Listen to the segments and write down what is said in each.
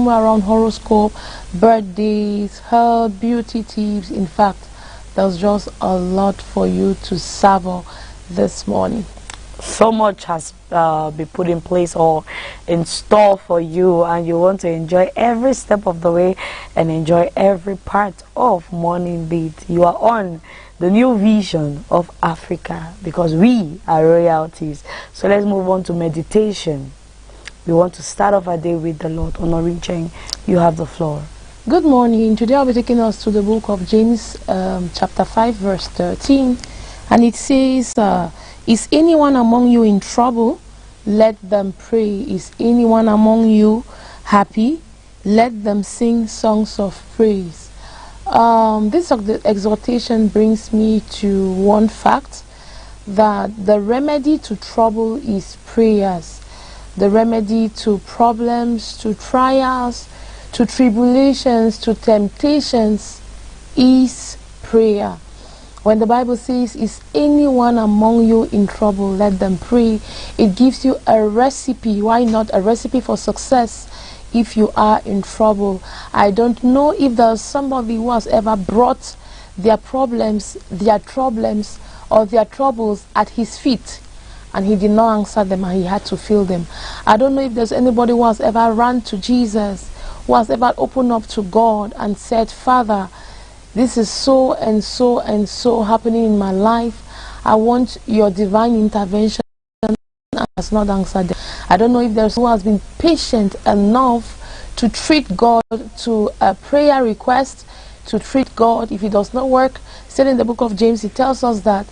around horoscope, birthdays, health, beauty tips. In fact, there's just a lot for you to savor this morning. So much has been put in place or in store for you, and you want to enjoy every step of the way and enjoy every part of Morning Beat. You are on the new vision of Africa because we are royalties. So let's move on to meditation. We want to start off our day with the Lord. Honoring Cheng, you have the floor. Good morning. Today I'll be taking us to the book of James chapter 5 verse 13, and it says, is anyone among you in trouble? Let them pray. Is anyone among you happy? Let them sing songs of praise. This exhortation brings me to one fact, that the remedy to trouble is prayers. The remedy to problems, to trials, to tribulations, to temptations is prayer. When the Bible says, is anyone among you in trouble, let them pray, it gives you a recipe. Why not a recipe for success if you are in trouble? I don't know if there's somebody who has ever brought their problems, or their troubles at his feet, and he did not answer them and he had to feel them. I don't know if there's anybody who has ever run to Jesus, who has ever opened up to God and said, Father, this is so and so and so happening in my life. I want your divine intervention, and has not answered them. I don't know if there's who has been patient enough to treat God to a prayer request, to treat God. If it does not work, still in the book of James, it tells us that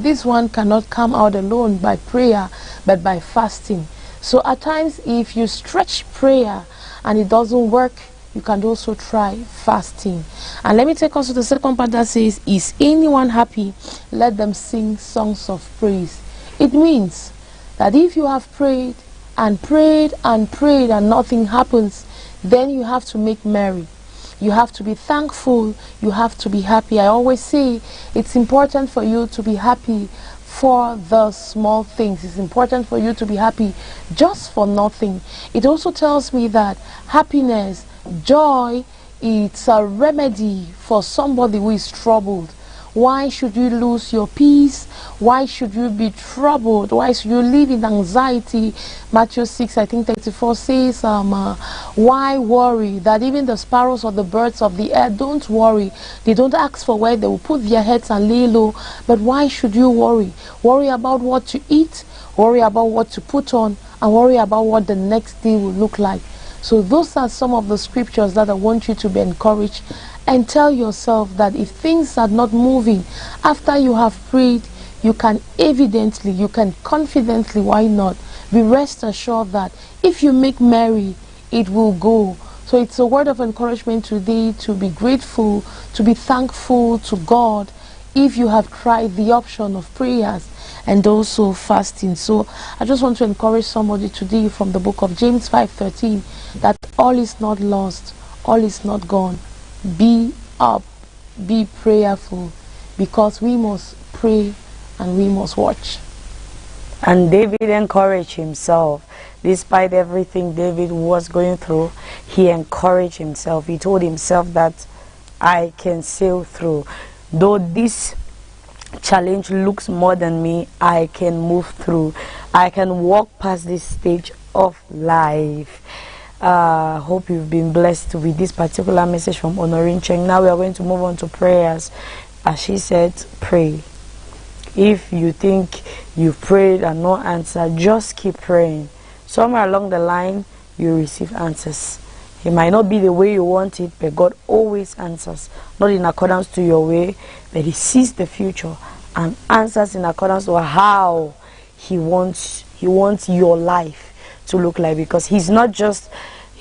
this one cannot come out alone by prayer, but by fasting. So at times, if you stretch prayer and it doesn't work, you can also try fasting. And let me take us to the second part that says, is anyone happy? Let them sing songs of praise. It means that if you have prayed and prayed and prayed and nothing happens, then you have to make merry. You have to be thankful. You have to be happy. I always say it's important for you to be happy for the small things. It's important for you to be happy just for nothing. It also tells me that happiness, joy, it's a remedy for somebody who is troubled. Why should you lose your peace? Why should you be troubled? Why should you live in anxiety? Matthew 6, I think 34 says, why worry? That even the sparrows or the birds of the air don't worry. They don't ask for where they will put their heads and lay low. But why should you worry? Worry about what to eat, worry about what to put on, and worry about what the next day will look like. So those are some of the scriptures that I want you to be encouraged, and tell yourself that if things are not moving after you have prayed, you can evidently, you can confidently, why not, be rest assured that if you make merry, it will go. So it's a word of encouragement today to be grateful, to be thankful to God if you have tried the option of prayers and also fasting. So I just want to encourage somebody today from the book of James 5:13 that all is not lost, all is not gone. Be up, be prayerful, because we must pray and we must watch. And David encouraged himself. Despite everything David was going through, he encouraged himself. He told himself that I can sail through. Though this challenge looks more than me, I can move through. I can walk past this stage of life. Hope you've been blessed with this particular message from Honoring Cheng. Now we are going to move on to prayers. As she said, pray. If you think you've prayed and no answer, just keep praying. Somewhere along the line, you receive answers. It might not be the way you want it, but God always answers. Not in accordance to your way, but He sees the future and answers in accordance to how He wants your life to look like, because he's not just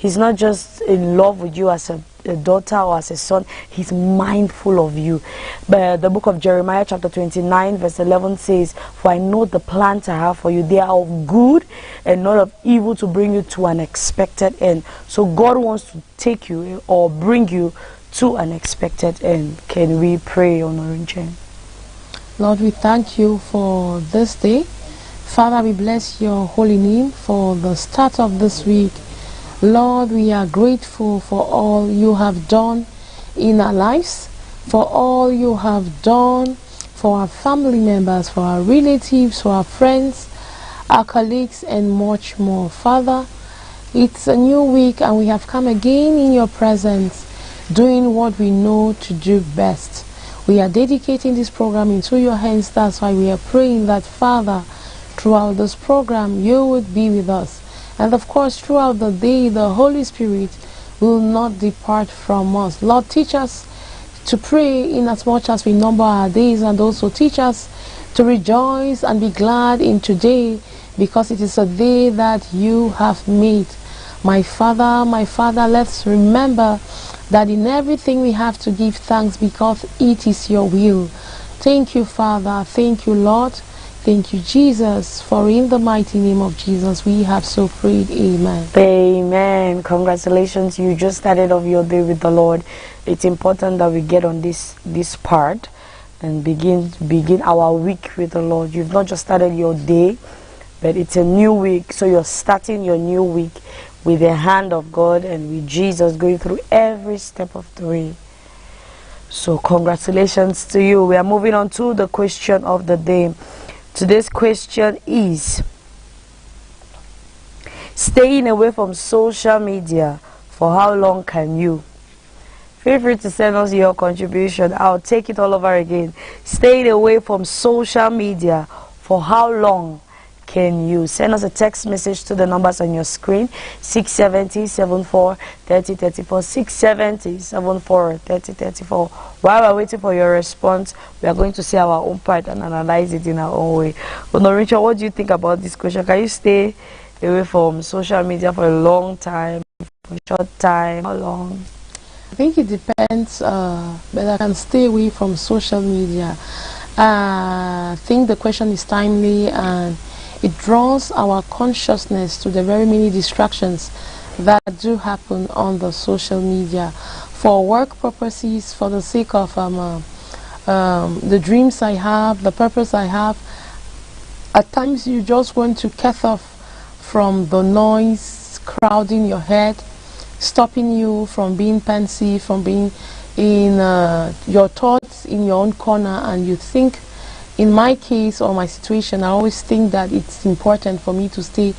in love with you as a daughter or as a son. He's mindful of you. But the book of Jeremiah chapter 29 verse 11 says, for I know the plans I have for you, they are of good and not of evil, to bring you to an expected end. So God wants to take you or bring you to an expected end. Can we pray, Honoring Cheng? Lord, we thank you for this day. Father, we bless your holy name for the start of this week. Lord, we are grateful for all you have done in our lives, for all you have done for our family members, for our relatives, for our friends, our colleagues, and much more. Father, it's a new week and we have come again in your presence, doing what we know to do best. We are dedicating this program into your hands. That's why we are praying that, Father, throughout this program, you would be with us. And of course, throughout the day, the Holy Spirit will not depart from us. Lord, teach us to pray in as much as we number our days, and also teach us to rejoice and be glad in today, because it is a day that you have made. My Father, let's remember that in everything we have to give thanks, because it is your will. Thank you, Father. Thank you, Lord. Thank you, Jesus, for in the mighty name of Jesus we have so prayed. Amen. Amen. Congratulations. You just started off your day with the Lord. It's important that we get on this part and begin our week with the Lord. You've not just started your day, but it's a new week. So you're starting your new week with the hand of God and with Jesus going through every step of the way. So congratulations to you. We are moving on to the question of the day. Today's question is: staying away from social media, for how long can you? Feel free to send us your contribution. I'll take it all over again. Staying away from social media, for how long can you? Send us a text message to the numbers on your screen: 670-74-3034, 670-74-3034. While we're waiting for your response, we are going to say our own part and analyze it in our own way. But Richard, what do you think about this question? Can you stay away from social media for a long time, for a short time? How long? I think it depends, but I can stay away from social media. I think the question is timely, and it draws our consciousness to the very many distractions that do happen on the social media for work purposes, for the sake of the dreams I have, the purpose I have. At times you just want to cut off from the noise crowding your head, stopping you from being pensive, from being in your thoughts in your own corner. And you think, in my case or my situation, I always think that it's important for me to stay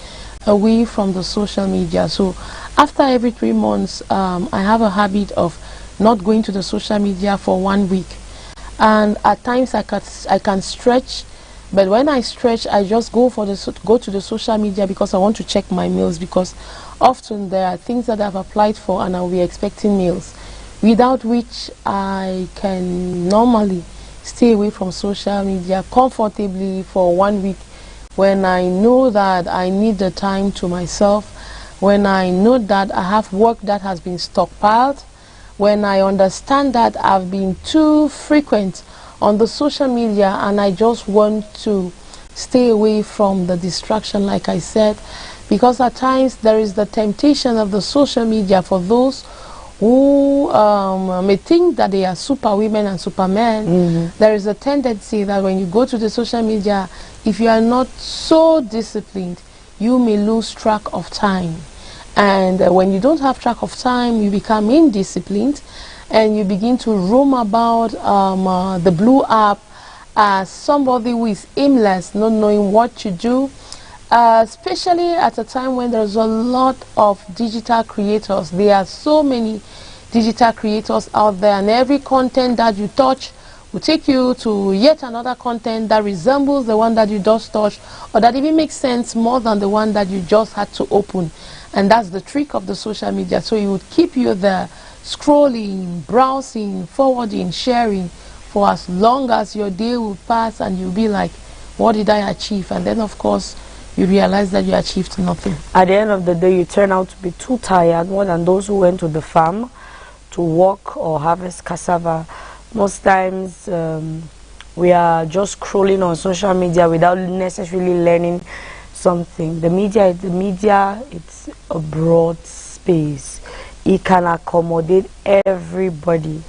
away from the social media. So after every 3 months, I have a habit of not going to the social media for 1 week. And at times I can stretch, but when I stretch, I just go to the social media because I want to check my mails, because often there are things that I've applied for and I'll be expecting mails, without which I can normally stay away from social media comfortably for 1 week, when I know that I need the time to myself, when I know that I have work that has been stockpiled, when I understand that I've been too frequent on the social media and I just want to stay away from the distraction, like I said, because at times there is the temptation of the social media for those who may think that they are super women and supermen. There is a tendency that when you go to the social media, if you are not so disciplined, you may lose track of time. And when you don't have track of time, you become indisciplined and you begin to roam about the blue app as somebody who is aimless, not knowing what to do. Especially at a time when there's a lot of digital creators. There are so many digital creators out there, and every content that you touch will take you to yet another content that resembles the one that you just touched, or that even makes sense more than the one that you just had to open. And that's the trick of the social media. So it would keep you there scrolling, browsing, forwarding, sharing for as long as your day will pass, and you'll be like, what did I achieve? And then of course you realize that you achieved nothing. At the end of the day, you turn out to be too tired, more than those who went to the farm to work or harvest cassava. Most times we are just scrolling on social media without necessarily learning something. The media, it's a broad space. It can accommodate everybody.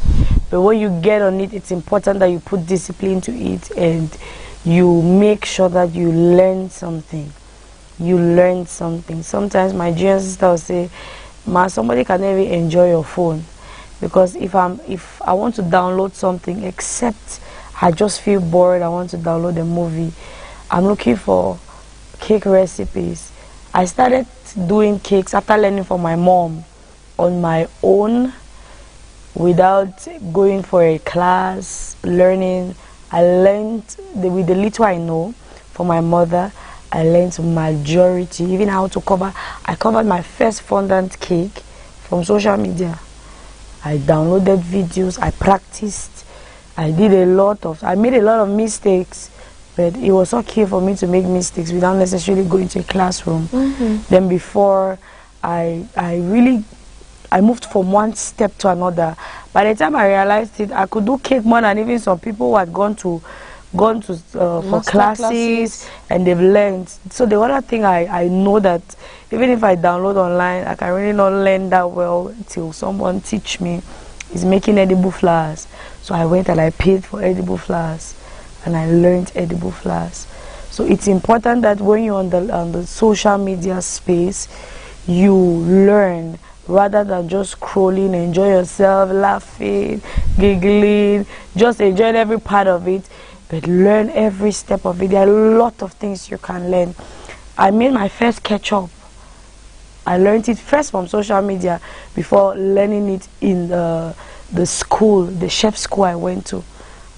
But when you get on it, it's important that you put discipline to it and you make sure that you learn something. You learn something. Sometimes my dear sister will say, somebody can never enjoy your phone, because if I want to download something, except I just feel bored, I want to download a movie, I'm looking for cake recipes. I started doing cakes after learning from my mom on my own, without going for a class, learning. I learned with the little I know from my mother. I learned majority, even how to cover. I covered my first fondant cake from social media. I downloaded videos, I practiced, I made a lot of mistakes, but it was okay for me to make mistakes without necessarily going to a classroom. Then before I moved from one step to another. By the time I realized it, I could do cake more than even some people who had gone to for classes, and they've learned. So the other thing I know that even if I download online, I can really not learn that well till someone teach me, is making edible flowers. So I went and I paid for edible flowers, and I learned edible flowers. So it's important that when you're on the social media space, you learn rather than just scrolling, enjoy yourself, laughing, giggling, just enjoying every part of it. But learn every step of it. There are a lot of things you can learn. I made my first ketchup. I learned it first from social media before learning it in the school, the chef school I went to.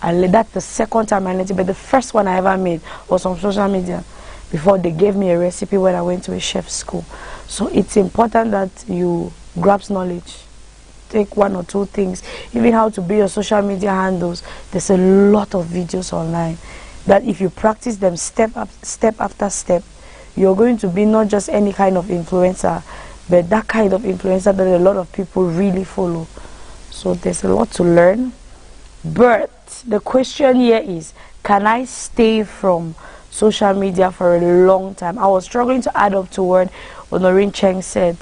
I learned that the second time I learned it, but the first one I ever made was on social media before they gave me a recipe when I went to a chef school. So it's important that you grasp knowledge. Take one or two things, even how to build your social media handles. There's a lot of videos online that if you practice them step after step, you're going to be not just any kind of influencer, but that kind of influencer that a lot of people really follow. So there's a lot to learn. But the question here is, can I stay from social media for a long time? I was struggling to add up to what Honorine Cheng said.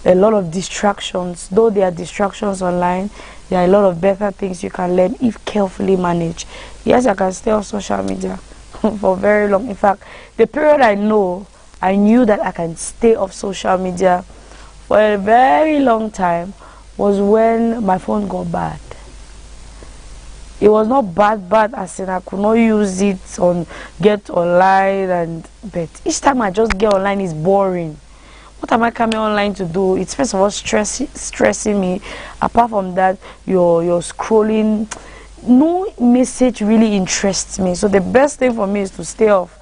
A lot of distractions. Though there are distractions online, there are a lot of better things you can learn if carefully managed. Yes, I can stay on social media for very long. In fact, the period I knew that I can stay off social media for a very long time was when my phone got bad. It was not bad as in I could not use it get online, but each time I just get online, it's boring. What am I coming online to do? It's first of all stressing me. Apart from that, you're scrolling. No message really interests me. So the best thing for me is to stay off.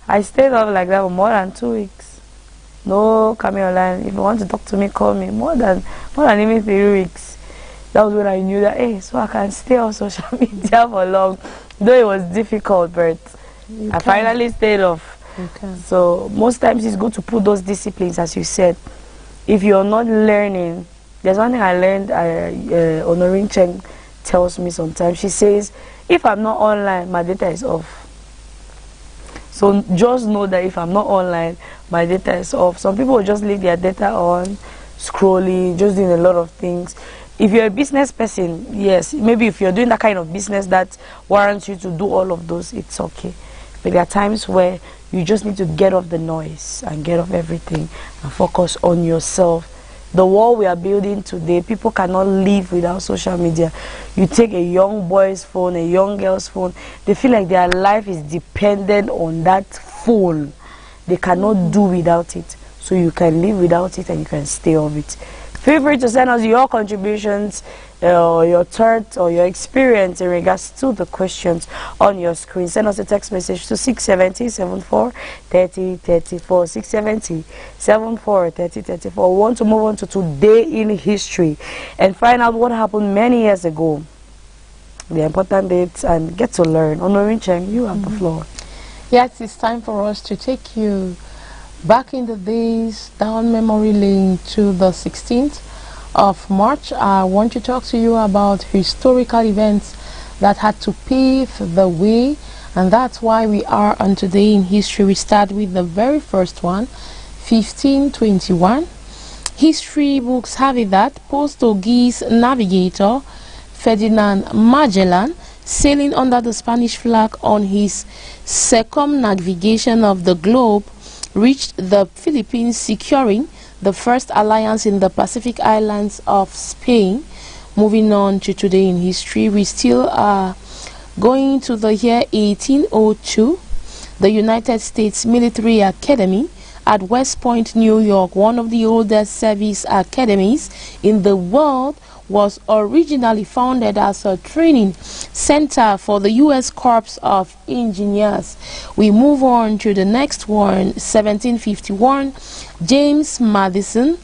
I stayed off like that for more than 2 weeks. No coming online. If you want to talk to me, call me. More than even 3 weeks. That was when I knew that, hey, so I can stay on social media for long. Though it was difficult, but I finally stayed off. Okay. So most times it's good to put those disciplines, as you said. If you're not learning, there's one thing I learned, Honorine Cheng tells me sometimes. She says, if I'm not online, my data is off. So just know that if I'm not online, my data is off. Some people will just leave their data on, scrolling, just doing a lot of things. If you're a business person, yes, maybe if you're doing that kind of business that warrants you to do all of those, it's okay. But there are times where you just need to get off the noise and get off everything and focus on yourself. The world we are building today, people cannot live without social media. You take a young boy's phone, a young girl's phone, they feel like their life is dependent on that phone. They cannot do without it. So you can live without it and you can stay off it. Feel free to send us your contributions, your thoughts or your experience in regards to the questions on your screen. Send us a text message to 670-74-3034, 670-74-3034. We want to move on to today in history and find out what happened many years ago, the important dates, and get to learn. Honorine Cheng, you have the floor. Yes, it's time for us to take you back in the days, down memory lane to the 16th of March. I want to talk to you about historical events that had to pave the way, and that's why we are on Today in History. We start with the very first one, 1521. History books have it that Portuguese navigator Ferdinand Magellan, sailing under the Spanish flag on his circumnavigation of the globe, reached the Philippines, securing the first alliance in the Pacific Islands of Spain. Moving on to today in history, we still are going to the year 1802. The United States Military Academy at West Point, New York, one of the oldest service academies in the world, was originally founded as a training center for the U.S. Corps of Engineers. We move on to the next one, 1751, James Madison.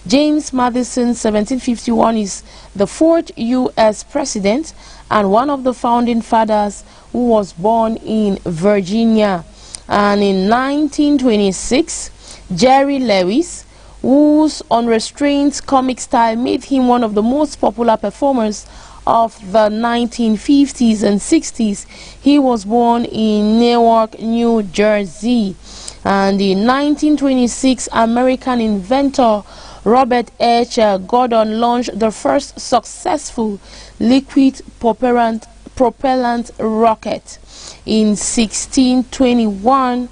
James Madison, 1751, is the fourth U.S. president and one of the founding fathers who was born in Virginia. And in 1926, Jerry Lewis, whose unrestrained comic style made him one of the most popular performers of the 1950s and 60s. He was born in Newark, New Jersey. And in 1926, American inventor Robert H. Gordon launched the first successful liquid propellant rocket. In 1621,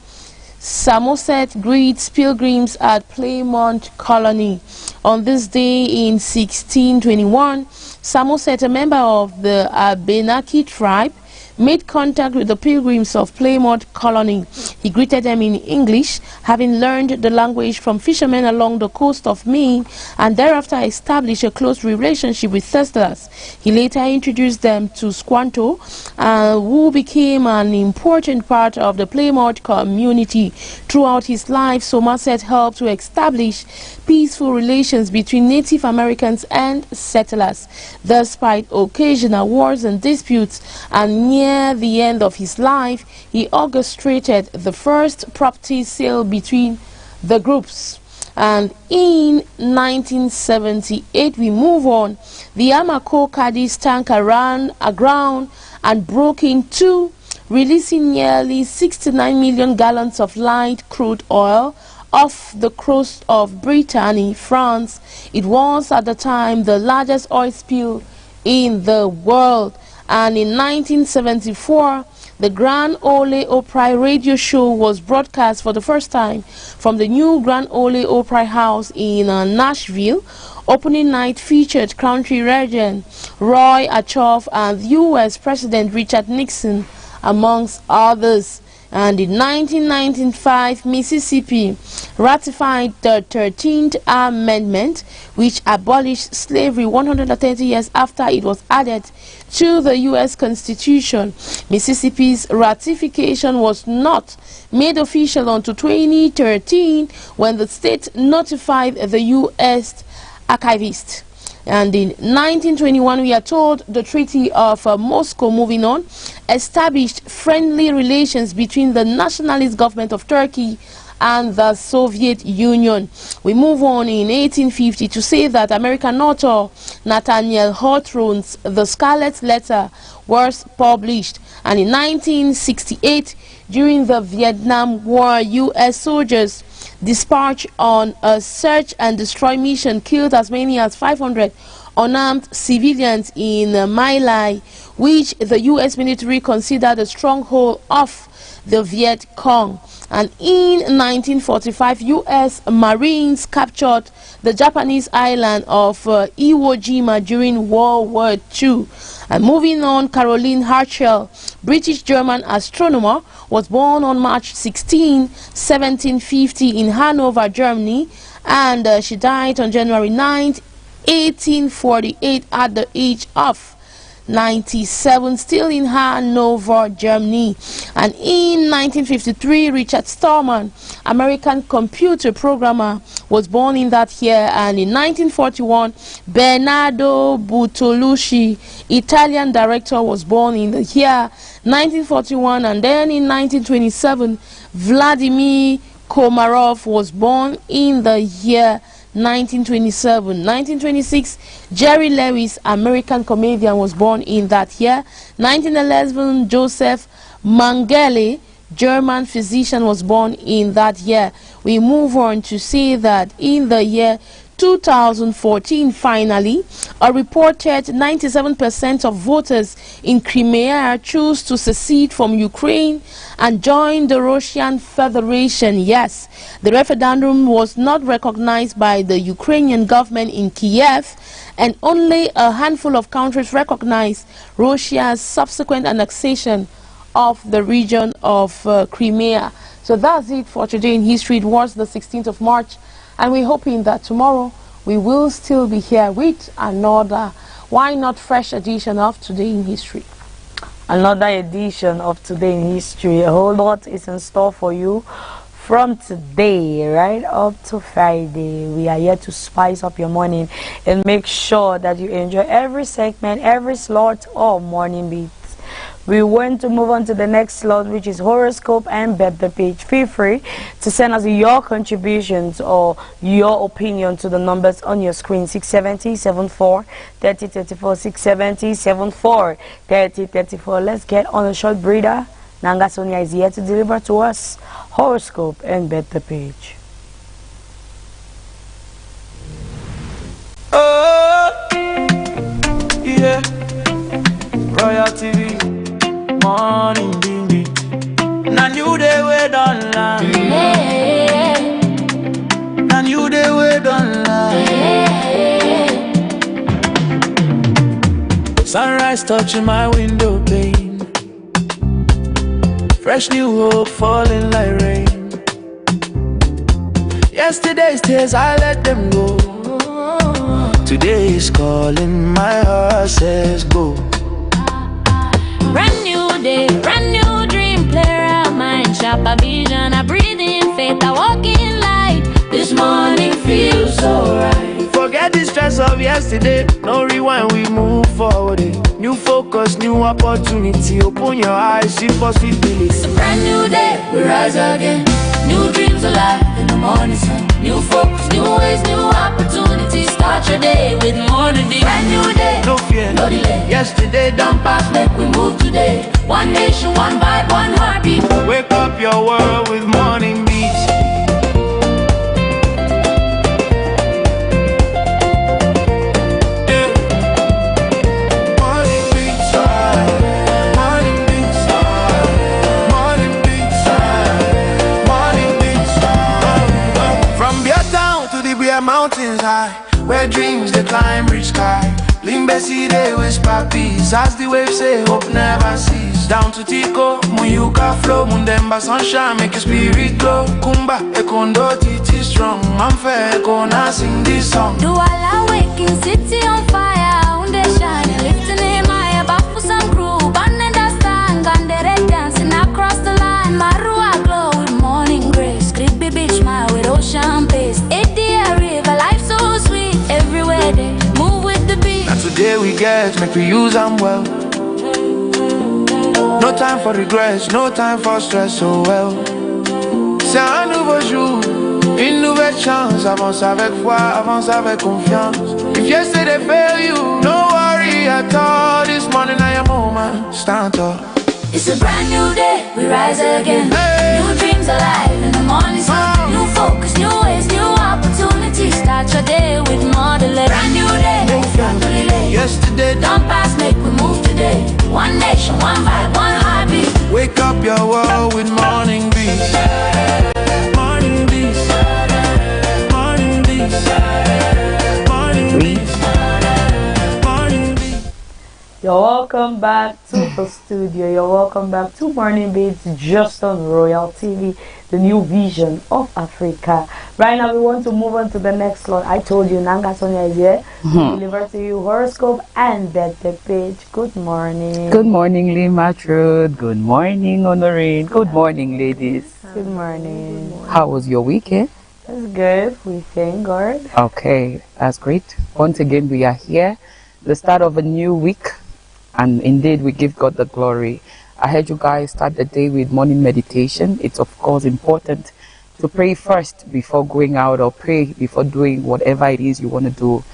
Samoset greets pilgrims at Plymouth Colony. On this day in 1621, Samoset, a member of the Abenaki tribe, made contact with the pilgrims of Plymouth Colony. He greeted them in English, having learned the language from fishermen along the coast of Maine, and thereafter established a close relationship with settlers. He later introduced them to Squanto, who became an important part of the Plymouth community. Throughout his life, Somerset helped to establish peaceful relations between Native Americans and settlers. Despite occasional wars and disputes, and near the end of his life, he orchestrated the first property sale between the groups. And in 1978, we move on. The Amoco Cadiz tanker ran aground and broke in two, releasing nearly 69 million gallons of light crude oil off the coast of Brittany, France. It was at the time the largest oil spill in the world. And in 1974, the Grand Ole Opry radio show was broadcast for the first time from the new Grand Ole Opry House in Nashville. Opening night featured country regent Roy Achoff and U.S. President Richard Nixon, amongst others. And in 1995, Mississippi ratified the 13th Amendment, which abolished slavery 130 years after it was added to the U.S. Constitution. Mississippi's ratification was not made official until 2013, when the state notified the U.S. archivist. And in 1921, we are told the Treaty of Moscow, moving on, established friendly relations between the nationalist government of Turkey and the Soviet Union. We move on in 1850 to say that American author Nathaniel Hawthorne's The Scarlet Letter was published. And in 1968, during the Vietnam War, U.S. soldiers dispatched on a search and destroy mission killed as many as 500 unarmed civilians in My Lai, which the U.S. military considered a stronghold of the Viet Cong. And in 1945, U.S. Marines captured the Japanese island of Iwo Jima during World War II. And moving on, Caroline Herschel, British-German astronomer, was born on March 16, 1750 in Hanover, Germany, and she died on January 9, 1848 at the age of 97, still in Hanover, Germany. And in 1953, Richard Stallman, American computer programmer, was born in that year. And in 1941, Bernardo Bertolucci, Italian director, was born in the year 1941. And then in 1927, Vladimir Komarov was born in the year 1927. 1926, Jerry Lewis, American comedian, was born in that year. 1911, Joseph Mengele, German physician, was born in that year. We move on to see that in the year 2014, finally, a reported 97% of voters in Crimea choose to secede from Ukraine and join the Russian Federation. Yes, the referendum was not recognized by the Ukrainian government in Kiev, and only a handful of countries recognized Russia's subsequent annexation of the region of Crimea. So that's it for today in history. It was the 16th of March. And we're hoping that tomorrow we will still be here with another, why not, fresh edition of Today in History. Another edition of Today in History. A whole lot is in store for you from today right up to Friday. We are here to spice up your morning and make sure that you enjoy every segment, every slot of Morning Beats. We want to move on to the next slot, which is horoscope and bet the page. Feel free to send us your contributions or your opinion to the numbers on your screen: 670-74-3034, 670-74-3034. Let's get on a short breather. Nanga Sonia is here to deliver to us horoscope and bet the page. Oh, yeah, Royal TV. Morning, baby. Na new day we don't lie. Na new day we don't lie. Sunrise touching my window pane. Fresh new hope falling like rain. Yesterday's tears I let them go. Today is calling, my heart says go. Brand new day, brand new dream, clear our mind, sharper vision, I breathe in faith, I walk in light. This morning feels so right. Forget the stress of yesterday, no rewind, we move forward. New focus, new opportunity, open your eyes, see possibilities. It's a brand new day, we rise again, new dreams alive in the morning sun. New focus, new ways, new opportunities, start your day with Morning Beats. Brand new day, No fear, no delay. Yesterday done past, Make we move today, one nation, one vibe, one heartbeat. wake up your world with Morning Beats. Yeah. Morning Beats, Morning Beats, Morning Beats, Morning Beats. From Beer Town to the Beer Mountains high, where dreams they climb reach sky. Limbesi they whisper peace, as the waves say hope never cease. Down to Tico, Muyuka flow, Mundemba sunshine make your spirit glow. Kumba, Ekondo, Titi strong, I'm fair, gonna sing this song. Do all awaken, city on fire, unde shine, lifting him high above for some crew. Banana stand, Gandere dancing across the line. Marua glow with morning grace, creepy beach smile with ocean pace. Eddie river, life so sweet, everywhere they move with the beat. Now today we get, make we use them well. No time for regrets, no time for stress, so well. C'est un nouveau jour, une nouvelle chance. Avance avec foi, avance avec confiance. If yesterday failed you, no worry at all. This morning I am home, stand tall. It's a brand new day, we rise again. Hey. New dreams alive in the morning sun. New focus, new ways, new opportunities. Start your day with more delay. Brand new day, no delay. Yesterday Don't pass, make we move today. One nation, one vibe, one heartbeat. wake up your world with Morning Beats. Morning Beats. Morning Beats. Morning Beats. Morning Beats. You're welcome back to the studio. You're welcome back to Morning Beats, just on Royal TV, the new vision of Africa. Right now, we want to move on to the next slot. I told you, Nanga Sonia is here to deliver to you horoscope and bet the page. Good morning. Good morning, Lima Truth. Good morning, Honorine. Good morning, ladies. Good morning. How was your weekend? It's good. We thank God. Okay, that's great. Once again, we are here, the start of a new week, and indeed, we give God the glory. I heard you guys start the day with morning meditation. It's of course important to pray first before going out, or pray before doing whatever it is you want to do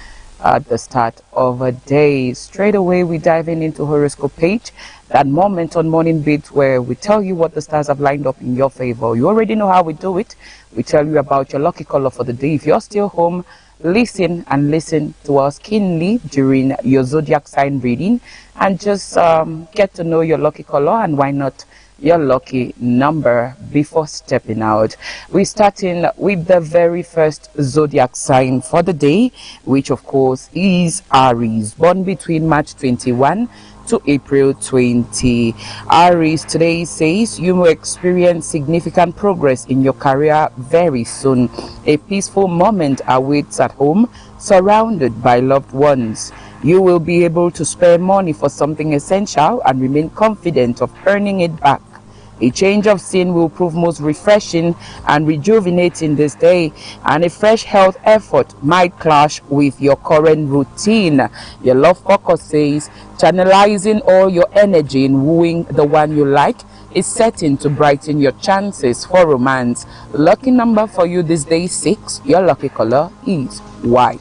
at the start of a day. Straight away, we're diving into horoscope page, that moment on Morning Beats where we tell you what the stars have lined up in your favor. You already know how we do it. We tell you about your lucky color for the day. If you're still home, listen and listen to us keenly during your zodiac sign reading, and just get to know your lucky color and why not your lucky number before stepping out. We're starting with the very first zodiac sign for the day, which of course is Aries, born between March 21 to April 20. Aries, today says you will experience significant progress in your career very soon. A peaceful moment awaits at home, surrounded by loved ones. You will be able to spare money for something essential and remain confident of earning it back. A change of scene will prove most refreshing and rejuvenating this day, and a fresh health effort might clash with your current routine. Your love focus says channelizing all your energy in wooing the one you like is certain to brighten your chances for romance. Lucky number for you this day 6. Your lucky color is white.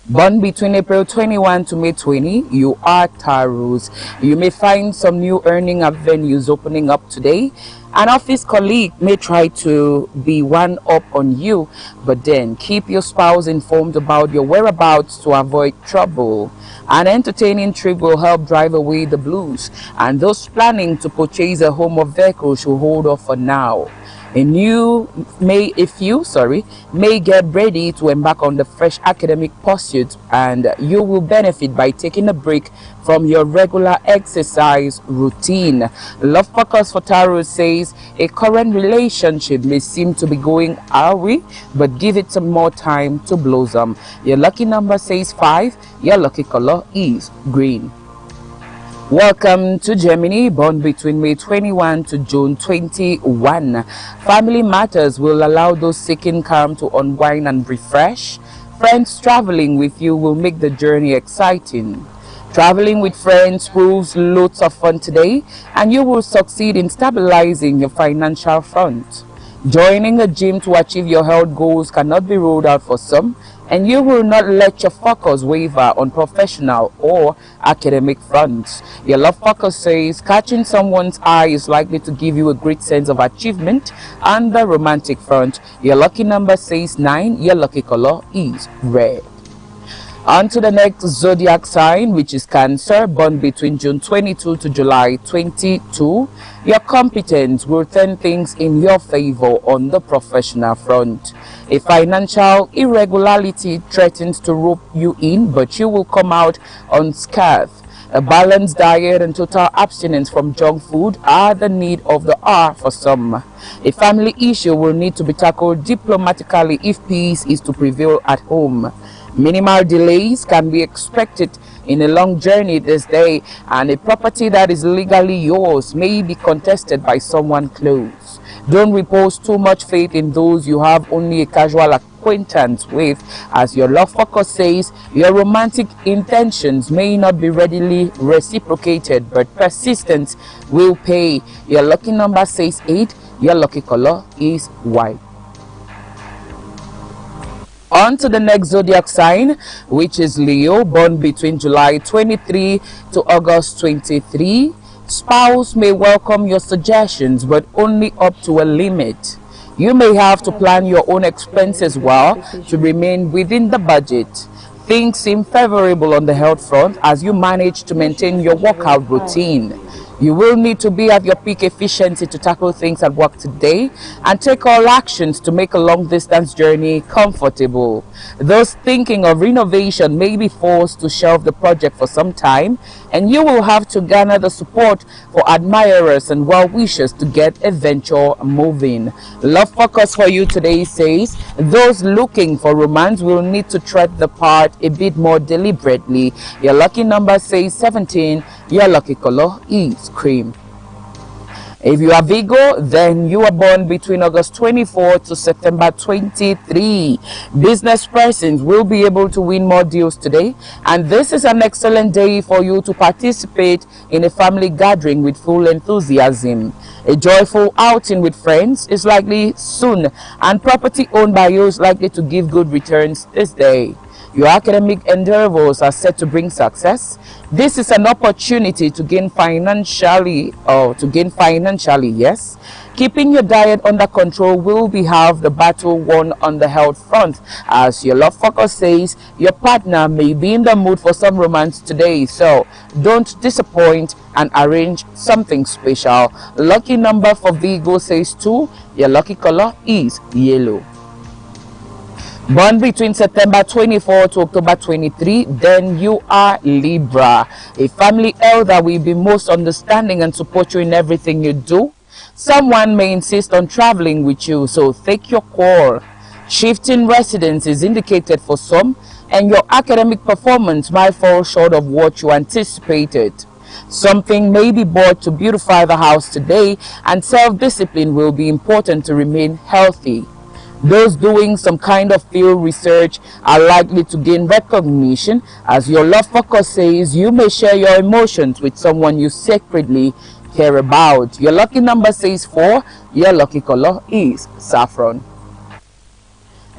Born between April 21 to May 20, you are Taurus. You may find some new earning avenues opening up today. An office colleague may try to be one up on you, but then keep your spouse informed about your whereabouts to avoid trouble. An entertaining trip will help drive away the blues, and those planning to purchase a home or vehicle should hold off for now. A few may get ready to embark on the fresh academic pursuit, and you will benefit by taking a break from your regular exercise routine. Love focus for Taurus says a current relationship may seem to be going awry, but give it some more time to blossom. Your lucky number says 5. Your lucky color is green. Welcome to Gemini, born between May 21 to June 21. Family matters will allow those seeking calm to unwind and refresh. Friends traveling with you will make the journey exciting. Traveling with friends proves loads of fun today, and you will succeed in stabilizing your financial front. Joining a gym to achieve your health goals cannot be ruled out for some, and you will not let your focus waver on professional or academic fronts. Your love focus says catching someone's eye is likely to give you a great sense of achievement on the romantic front. Your lucky number says 9. Your lucky color is red. On to the next zodiac sign, which is Cancer, born between June 22 to July 22. Your competence will turn things in your favor on the professional front. A financial irregularity threatens to rope you in, but you will come out unscathed. A balanced diet and total abstinence from junk food are the need of the hour for some. A family issue will need to be tackled diplomatically if peace is to prevail at home. Minimal delays can be expected in a long journey this day, and a property that is legally yours may be contested by someone close. Don't repose too much faith in those you have only a casual acquaintance with. As your love focus says, your romantic intentions may not be readily reciprocated, but persistence will pay. Your lucky number says 8. Your lucky color is white. On to the next zodiac sign, which is Leo, born between July 23 to August 23. Spouse may welcome your suggestions, but only up to a limit. You may have to plan your own expenses well to remain within the budget. Things seem favorable on the health front as you manage to maintain your workout routine. You will need to be at your peak efficiency to tackle things at work today and take all actions to make a long-distance journey comfortable. Those thinking of renovation may be forced to shelve the project for some time, and you will have to garner the support for admirers and well-wishers to get a venture moving. Love focus for you today says those looking for romance will need to tread the path a bit more deliberately. Your lucky number says 17. Your lucky color is cream. If you are Virgo, then you are born between August 24 to September 23. Business persons will be able to win more deals today, and this is an excellent day for you to participate in a family gathering with full enthusiasm. A joyful outing with friends is likely soon, and property owned by you is likely to give good returns this day. Your academic endeavors are set to bring success. This is an opportunity to gain financially, yes. Keeping your diet under control will be half the battle won on the health front. As your love focus says, your partner may be in the mood for some romance today, so don't disappoint and arrange something special. Lucky number for Virgo says 2. Your lucky color is yellow. Born between September 24 to October 23, then you are Libra. A family elder will be most understanding and support you in everything you do. Someone may insist on traveling with you, so take your call. Shifting residence is indicated for some, and your academic performance might fall short of what you anticipated. Something may be bought to beautify the house today, and self-discipline will be important to remain healthy. Those doing some kind of field research are likely to gain recognition. As your love focus says, you may share your emotions with someone you secretly care about. Your lucky number says 4. Your lucky color is saffron.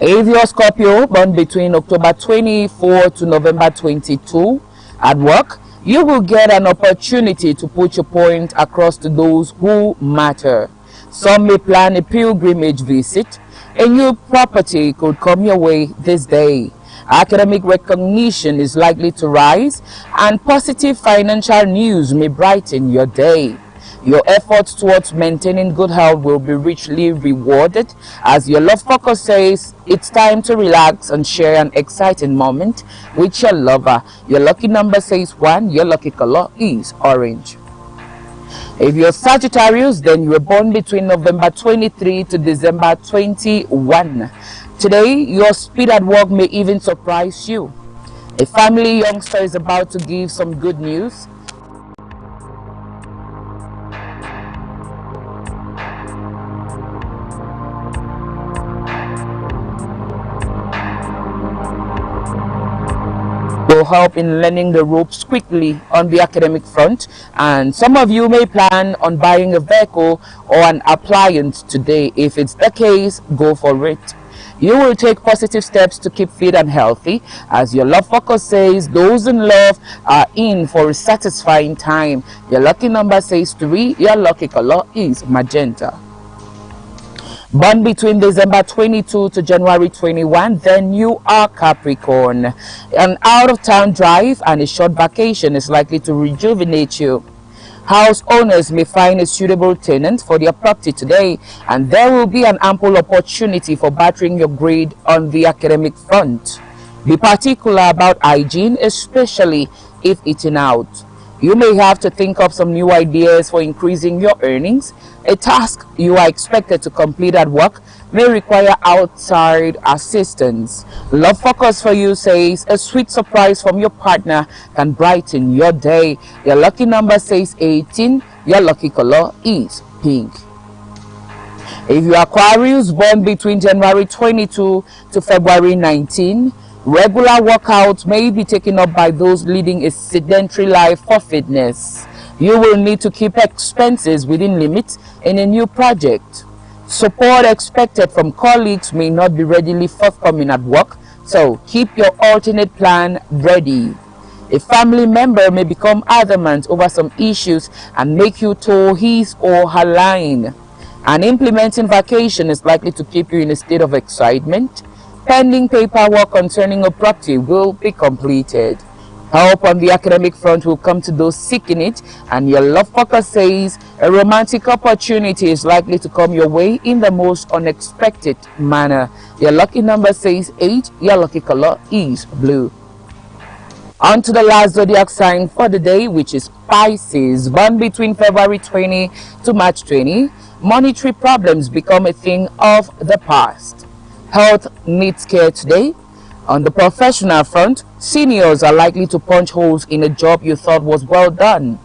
If you're Scorpio, born between October 24 to November 22, at work, you will get an opportunity to put your point across to those who matter. Some may plan a pilgrimage visit. A new property could come your way this day. Academic recognition is likely to rise, and positive financial news may brighten your day. Your efforts towards maintaining good health will be richly rewarded. As your love focus says, it's time to relax and share an exciting moment with your lover. Your lucky number says 1. Your lucky color is orange. If you're Sagittarius, then you were born between November 23 to December 21. Today, your speed at work may even surprise you. A family youngster is about to give some good news. Will help in learning the ropes quickly on the academic front, and some of you may plan on buying a vehicle or an appliance today. If it's the case, go for it. You will take positive steps to keep fit and healthy. As your love focus says, those in love are in for a satisfying time. Your lucky number says 3. Your lucky color is magenta. Born between December 22 to January 21, then you are Capricorn. An out-of-town drive and a short vacation is likely to rejuvenate you. House owners may find a suitable tenant for their property today, and there will be an ample opportunity for bettering your grade on the academic front. Be particular about hygiene, especially if eating out. You may have to think of some new ideas for increasing your earnings. A task you are expected to complete at work may require outside assistance. Love focus for you says a sweet surprise from your partner can brighten your day. Your lucky number says 18. Your lucky color is pink. If you are Aquarius, born between January 22 to February 19, regular workouts may be taken up by those leading a sedentary life for fitness. You will need to keep expenses within limits in a new project. Support expected from colleagues may not be readily forthcoming at work, so keep your alternate plan ready. A family member may become adamant over some issues and make you toe his or her line. An implementing vacation is likely to keep you in a state of excitement. Pending paperwork concerning a property will be completed. Help on the academic front will come to those seeking it, and your love focus says a romantic opportunity is likely to come your way in the most unexpected manner. Your lucky number says 8. Your lucky color is blue. On to the last zodiac sign for the day, which is Pisces. Born between February 20 to March 20, monetary problems become a thing of the past. Health needs care today. On the professional front, seniors are likely to punch holes in a job you thought was well done.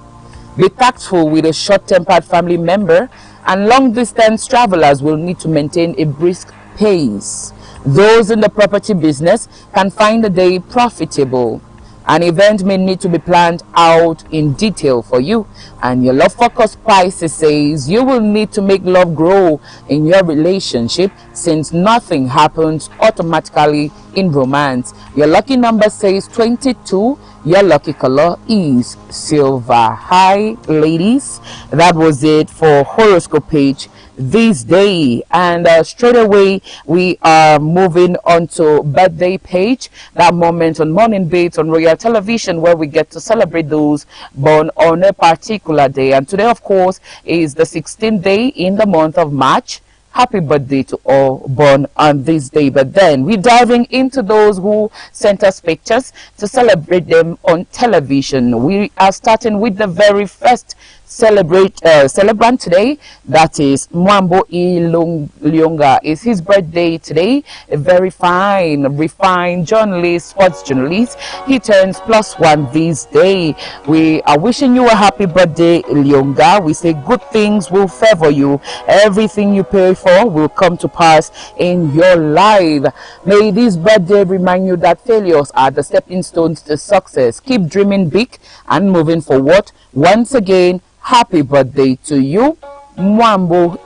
Be tactful with a short-tempered family member, and long-distance travelers will need to maintain a brisk pace. Those in the property business can find the day profitable. An event may need to be planned out in detail for you. And your love focus Pisces says you will need to make love grow in your relationship, since nothing happens automatically in romance. Your lucky number says 22. Your lucky color is silver. Hi ladies, that was it for horoscope page this day, and straight away we are moving on to birthday page, that moment on Morning Beats on Royal Television where we get to celebrate those born on a particular day. And today, of course, is the 16th day in the month of March. Happy birthday to all born on this day. But then we're diving into those who sent us pictures to celebrate them on television. We are starting with the very first celebrant today, that is Mwambo Lyonga. It's his birthday today. A very fine, refined journalist, sports journalist. He turns +1 this day. We are wishing you a happy birthday, Lyonga. We say good things will favor you. Everything you pray for will come to pass in your life. May this birthday remind you that failures are the stepping stones to success. Keep dreaming big and moving forward. Once again, happy birthday to you, Mwambo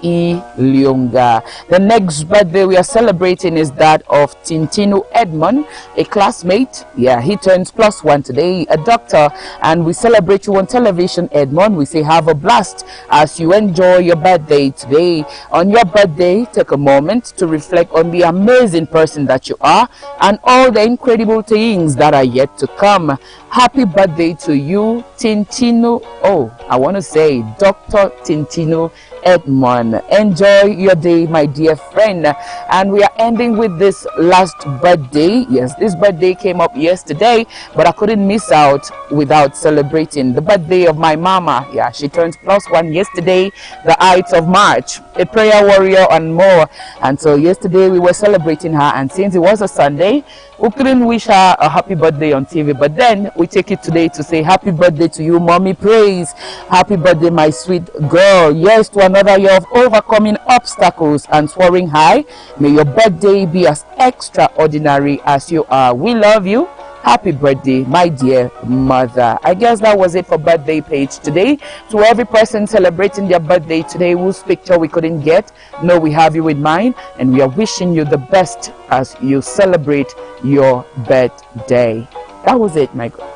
Lyonga. The next birthday we are celebrating is that of Tintino Edmond, a classmate. Yeah, he turns +1 today, a doctor, and we celebrate you on television, Edmond. We say have a blast as you enjoy your birthday today. On your birthday, take a moment to reflect on the amazing person that you are and all the incredible things that are yet to come. Happy birthday to you, Tintino. Oh, I want to say Dr. Tintino Edmond. Enjoy your day, my dear friend. And we are ending with this last birthday. Yes, this birthday came up yesterday, but I couldn't miss out without celebrating the birthday of my mama. Yeah, she turned +1 yesterday, the 8th of March, a prayer warrior and more. And so yesterday we were celebrating her, and since it was a Sunday, we couldn't wish her a happy birthday on TV, but then we take it today to say happy birthday to you, Mommy Praise. Happy birthday, my sweet girl. Yes, to another year of overcoming obstacles and soaring high. May your birthday be as extraordinary as you are. We love you. Happy birthday, my dear mother. I guess that was it for birthday page today. To every person celebrating their birthday today whose picture we couldn't get, know we have you in mind, and we are wishing you the best as you celebrate your birthday. That was it, my girl.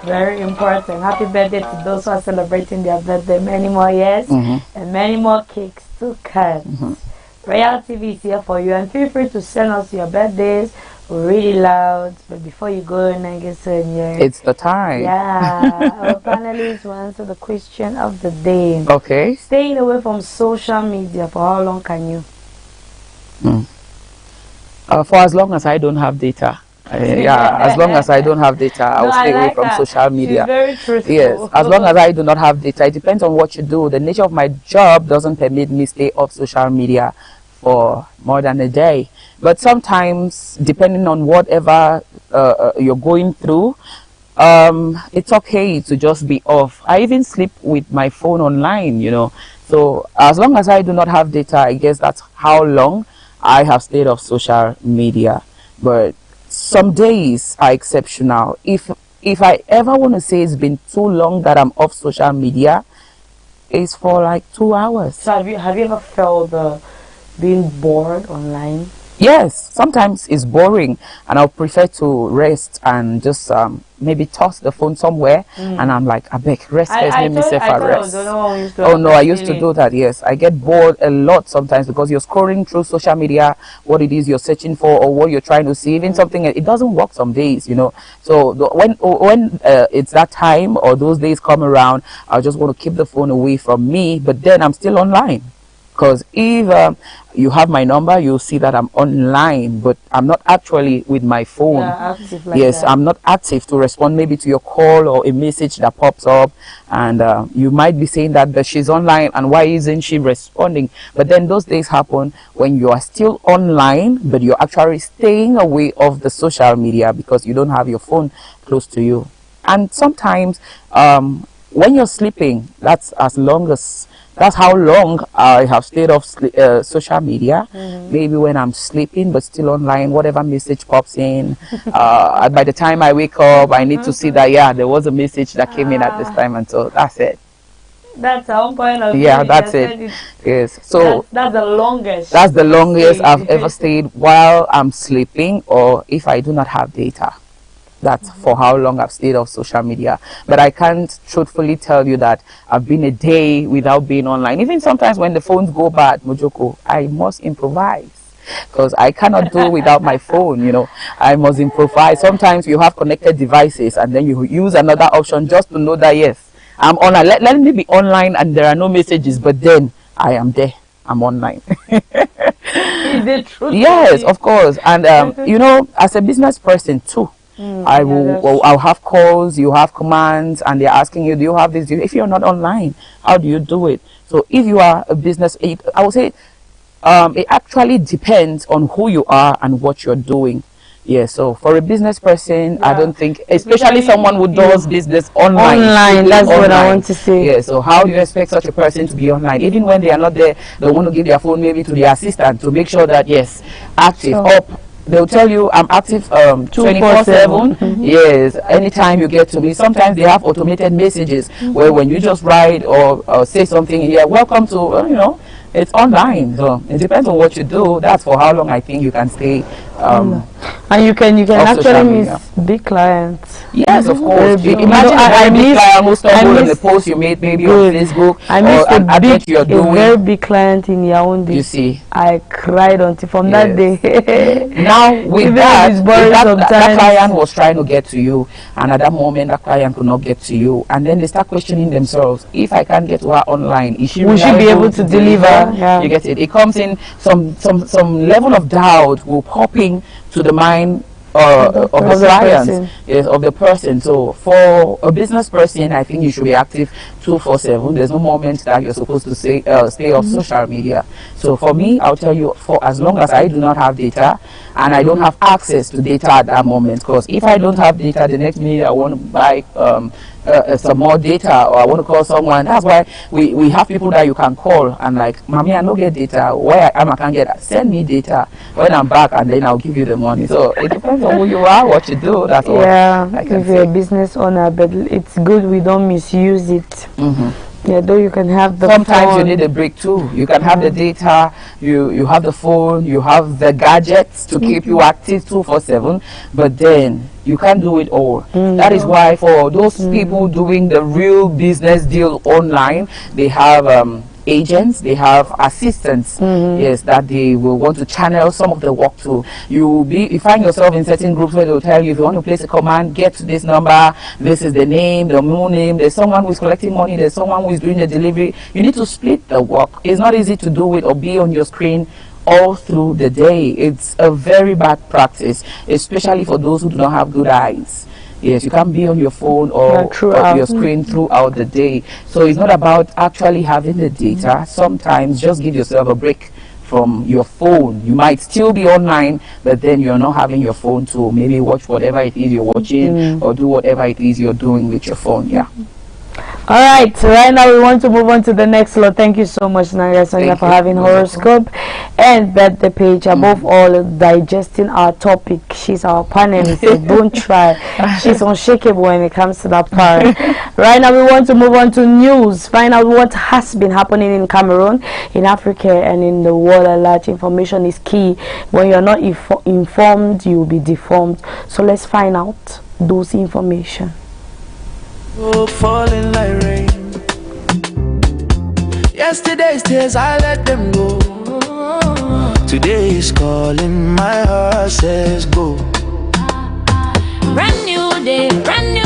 Very important. Happy birthday to those who are celebrating their birthday. Many more years and many more cakes to cut. Royal TV is here for you, and feel free to send us your birthdays really loud. But before you go and get it's the time. Yeah, our panelists will answer the question of the day. Okay. Staying away from social media for how long can you? For as long as I don't have data. Yeah, as long as I don't have data, I'll stay away from social media. Very truthful. Yes, as long as I do not have data. It depends on what you do. The nature of my job doesn't permit me stay off social media for more than a day. But sometimes, depending on whatever you're going through, it's okay to just be off. I even sleep with my phone online, you know. So as long as I do not have data, I guess that's how long I have stayed off social media. But some days are exceptional. If I ever want to say it's been too long that I'm off social media, it's for like 2 hours. So have you ever felt being bored online? Yes, sometimes it's boring, and I'll prefer to rest and just maybe toss the phone somewhere, and I'm like, I beg, rest first, let me say for rest. Oh no, I used to do that. Yes, I get bored a lot sometimes because you're scrolling through social media, what it is you're searching for or what you're trying to see, even something, it doesn't work some days, you know. So when it's that time or those days come around, I just want to keep the phone away from me, but then I'm still online. Because if you have my number, you'll see that I'm online, but I'm not actually with my phone. Yeah, active like yes, that. I'm not active to respond maybe to your call or a message that pops up, and you might be saying that she's online and why isn't she responding? But then those days happen when you are still online, but you're actually staying away of the social media because you don't have your phone close to you. And sometimes when you're sleeping, that's how long I have stayed off social media. Maybe when I'm sleeping but still online, whatever message pops in, by the time I wake up, I need to see that, yeah, there was a message that came in at this time, and so that's it. That's our point of view. Yeah, that's it. Yes. So that's the longest. That's the longest I've ever stayed while I'm sleeping, or if I do not have data. That's for how long I've stayed off social media. But I can't truthfully tell you that I've been a day without being online. Even sometimes when the phones go bad, Mojoko, I must improvise, because I cannot do without my phone, you know. I must improvise. Sometimes you have connected devices and then you use another option just to know that, yes, I'm online. Let me be online and there are no messages, but then I am there. I'm online. Is it true? Yes, of course. And you know, as a business person too, I'll have calls, you have commands, and they're asking you, do you have this? If you're not online, how do you do it? So if you are a business, I would say it actually depends on who you are and what you're doing. Yeah, so for a business person, I don't think, especially someone who does business online. That's what I want to say. Yeah, so how do you expect such a person to be online? Even when they are not there, they want to give their phone maybe to the assistant to make sure that, yes, active, up. They'll tell you I'm active 24/7. Yes, anytime you get to me. Sometimes they have automated messages where when you just write or say something, yeah, welcome to, you know, it's online. So it depends on what you do. That's for how long I think you can stay. And you can actually miss big clients. Yes, of course. Imagine a big client who stumbled on the post you made maybe on Facebook. I missed a very big client in Yaoundé. You see, I cried until from that day. Now with that client was trying to get to you, and at that moment that client could not get to you, and then they start questioning themselves, if I can't get to her online, will she be able to deliver? Yeah. You get it. It comes in some level of doubt will pop in to the mind of the client, yes, of the person. So for a business person, I think you should be active 24/7. There's no moment that you're supposed to stay off social media. So for me, I'll tell you, for as long as I do not have data and I don't have access to data at that moment, because if I don't have data, the next minute I want to buy some more data, or I want to call someone. That's why we have people that you can call and like, mommy, I don't get data. Where I am, I can't get that. Send me data when I'm back, and then I'll give you the money. So it depends on who you are, what you do. That's all. Yeah, if you're a business owner, but it's good we don't misuse it. Yeah, though you can have the sometimes phone. You need a break too. You can have the data, you have the phone, you have the gadgets to keep you active 24/7, but then you can't do it all. That is why for those people doing the real business deal online, they have agents, they have assistants, yes, that they will want to channel some of the work to. You find yourself in certain groups where they'll tell you, if you want to place a command, get to this number, this is the name, the moon name, there's someone who's collecting money, there's someone who is doing the delivery. You need to split the work. It's not easy to do it or be on your screen all through the day. It's a very bad practice, especially for those who do not have good eyes. Yes, you can't be on your phone or your screen throughout the day. So it's not about actually having the data. Sometimes just give yourself a break from your phone. You might still be online, but then you're not having your phone to maybe watch whatever it is you're watching or do whatever it is you're doing with your phone. Yeah. All right, so right now we want to move on to the next lot. Thank you so much, Nadia Sonia, for having horoscope and bet the page. Above all, digesting our topic. She's our panelist, so don't try. She's unshakable when it comes to that part. Right now we want to move on to news. Find out what has been happening in Cameroon, in Africa, and in the world at large. Information is key. When you're not informed, you'll be deformed. So let's find out those information. Oh, falling like rain. Yesterday's tears, I let them go. Today is calling, my heart says go. Brand new day, brand new.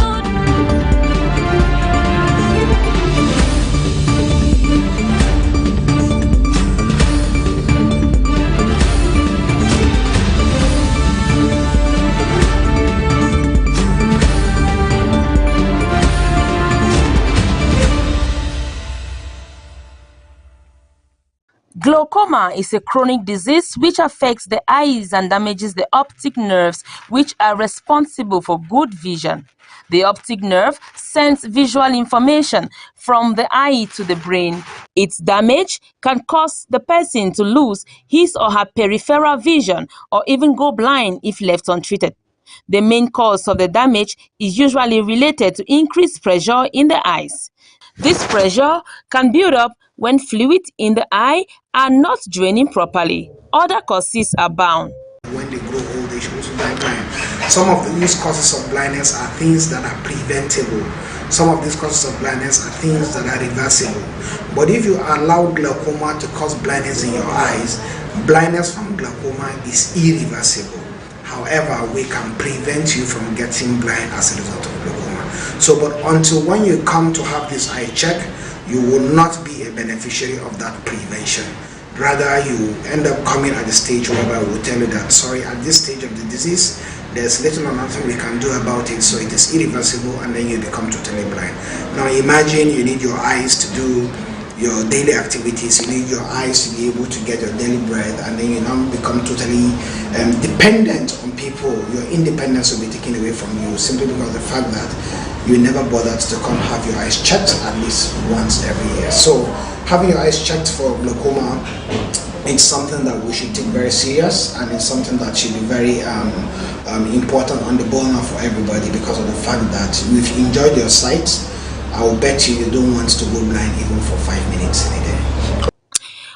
Glaucoma is a chronic disease which affects the eyes and damages the optic nerves, which are responsible for good vision. The optic nerve sends visual information from the eye to the brain. Its damage can cause the person to lose his or her peripheral vision or even go blind if left untreated. The main cause of the damage is usually related to increased pressure in the eyes. This pressure can build up when fluids in the eye are not draining properly. Other causes abound. When they grow old, they should also die blind. Some of these causes of blindness are things that are preventable. Some of these causes of blindness are things that are reversible. But if you allow glaucoma to cause blindness in your eyes, blindness from glaucoma is irreversible. However, we can prevent you from getting blind as a result of glaucoma. So, but until when you come to have this eye check, you will not be a beneficiary of that prevention. Rather, you end up coming at the stage whereby we'll tell you that, sorry, at this stage of the disease, there's little or nothing we can do about it, so it is irreversible, and then you become totally blind. Now imagine you need your eyes to do your daily activities, you need your eyes to be able to get your daily bread, and then you now become totally dependent on people. Your independence will be taken away from you simply because of the fact that you never bothered to come have your eyes checked at least once every year. So having your eyes checked for glaucoma, it's something that we should take very serious, and it's something that should be very important on the burner for everybody, because of the fact that if you enjoyed your sight, I will bet you don't want to go blind even for 5 minutes in a day.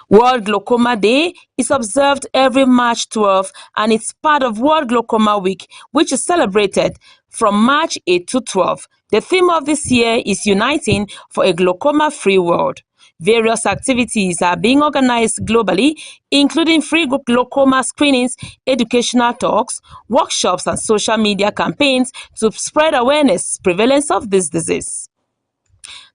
World Glaucoma Day is observed every March 12, and it's part of World Glaucoma Week, which is celebrated from March 8 to 12. The theme of this year is Uniting for a Glaucoma-Free World. Various activities are being organized globally, including free glaucoma screenings, educational talks, workshops, and social media campaigns to spread awareness prevalence of this disease.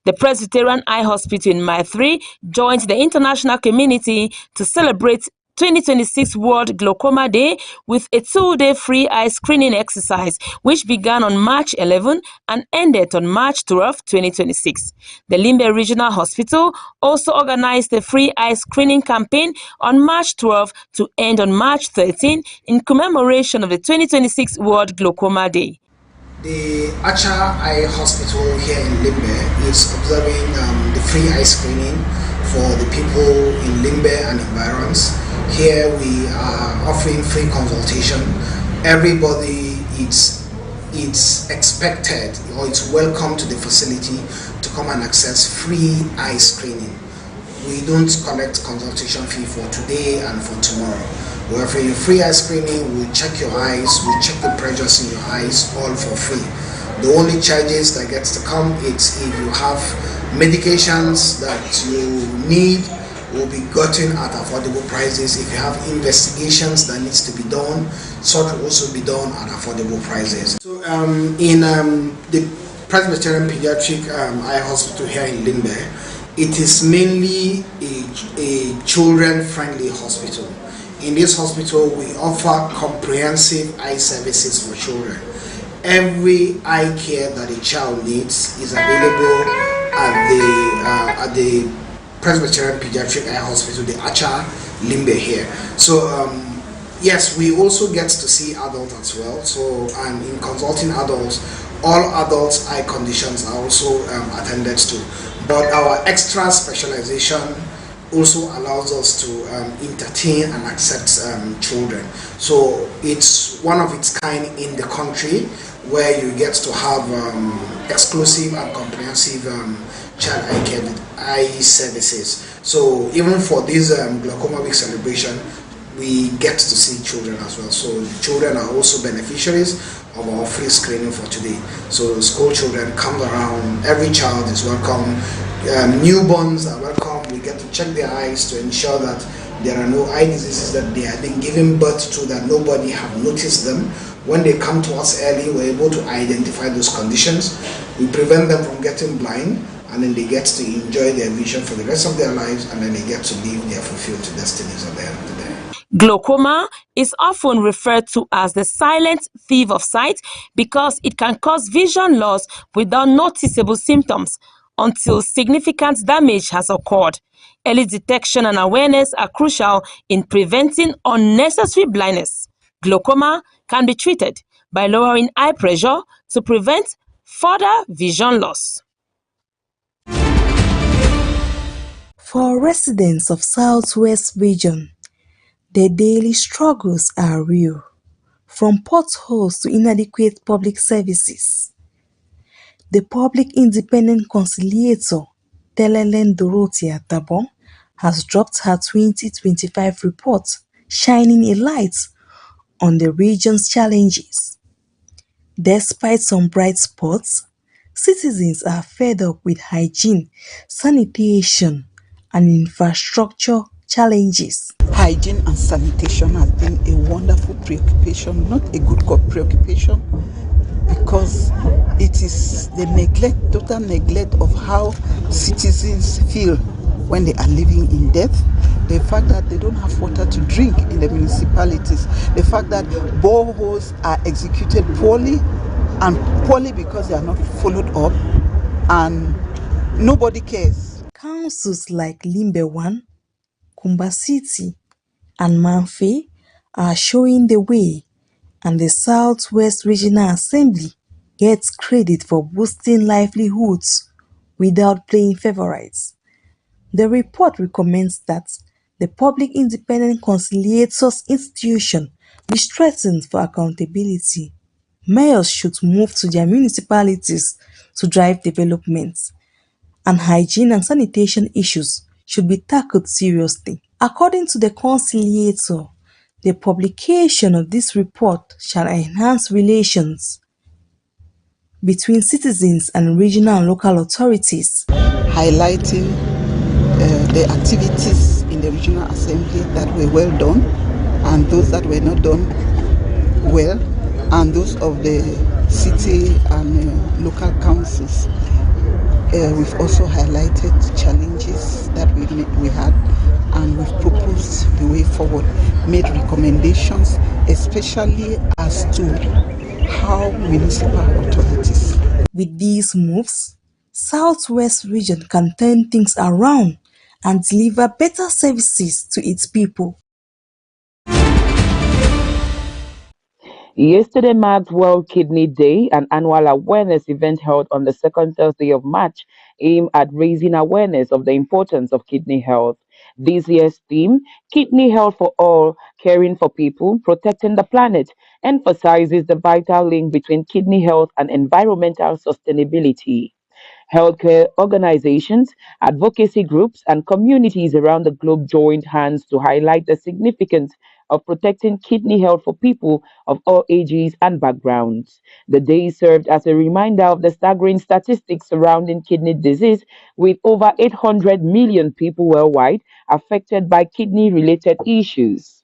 The Presbyterian Eye Hospital in Mile 3 joined the international community to celebrate 2026 World Glaucoma Day with a 2-day free eye screening exercise, which began on March 11 and ended on March 12, 2026. The Limbe Regional Hospital also organized a free eye screening campaign on March 12 to end on March 13 in commemoration of the 2026 World Glaucoma Day. The Acha Eye Hospital here in Limbe is observing the free eye screening for the people in Limbe and environs. Here we are offering free consultation. Everybody it's expected, or it's welcome to the facility to come and access free eye screening. We don't collect consultation fee for today and for tomorrow. We're offering free eye screening. We check your eyes, we check the pressures in your eyes, all for free. The only charges that gets to come is if you have medications that you need, will be gotten at affordable prices. If you have investigations that needs to be done, such will also be done at affordable prices. So in the Presbyterian Pediatric Eye Hospital here in Limbe, it is mainly a children-friendly hospital. In this hospital, we offer comprehensive eye services for children. Every eye care that a child needs is available at the Presbyterian Pediatric Eye Hospital, the Acha Limbe here. So yes, we also get to see adults as well. So and in consulting adults, all adults' eye conditions are also attended to. But our extra specialization also allows us to entertain and accept children. So it's one of its kind in the country, where you get to have exclusive and comprehensive child eye care with eye services. So even for this Glaucoma Week celebration, we get to see children as well. So children are also beneficiaries of our free screening for today. So school children come around, every child is welcome, newborns are welcome. We get to check their eyes to ensure that there are no eye diseases that they have been given birth to, that nobody have noticed them. When they come to us early, we're able to identify those conditions. We prevent them from getting blind, and then they get to enjoy their vision for the rest of their lives, and then they get to live their fulfilled destinies at the end of the day. Glaucoma is often referred to as the silent thief of sight because it can cause vision loss without noticeable symptoms until significant damage has occurred. Early detection and awareness are crucial in preventing unnecessary blindness. Glaucoma can be treated by lowering eye pressure to prevent further vision loss. For residents of Southwest region, their daily struggles are real, from potholes to inadequate public services. The Public Independent Conciliator, Telelen Dorothea Tabon, has dropped her 2025 report, shining a light on the region's challenges. Despite some bright spots, citizens are fed up with hygiene, sanitation, and infrastructure challenges. Hygiene and sanitation has been a wonderful preoccupation, not a good preoccupation, because it is the neglect, total neglect of how citizens feel when they are living in debt. The fact that they don't have water to drink in the municipalities, the fact that boreholes are executed poorly, and poorly because they are not followed up, and nobody cares. Councils like Limbe 1, Kumba City, and Manfe are showing the way, and the Southwest Regional Assembly gets credit for boosting livelihoods without playing favorites. The report recommends that the Public Independent Conciliators institution be strengthened for accountability. Mayors should move to their municipalities to drive development, and hygiene and sanitation issues should be tackled seriously. According to the conciliator, the publication of this report shall enhance relations between citizens and regional and local authorities, highlighting the activities in the regional assembly that were well done, and those that were not done well, and those of the city and local councils. We've also highlighted challenges that we had, and we've proposed the way forward, made recommendations, especially as to how municipal authorities. With these moves, Southwest region can turn things around and deliver better services to its people. Yesterday marked World Kidney Day, an annual awareness event held on the second Thursday of March, aimed at raising awareness of the importance of kidney health. This year's theme, Kidney Health for All, Caring for People, Protecting the Planet, emphasizes the vital link between kidney health and environmental sustainability. Healthcare organizations, advocacy groups, and communities around the globe joined hands to highlight the significance of protecting kidney health for people of all ages and backgrounds. The day served as a reminder of the staggering statistics surrounding kidney disease, with over 800 million people worldwide affected by kidney related issues.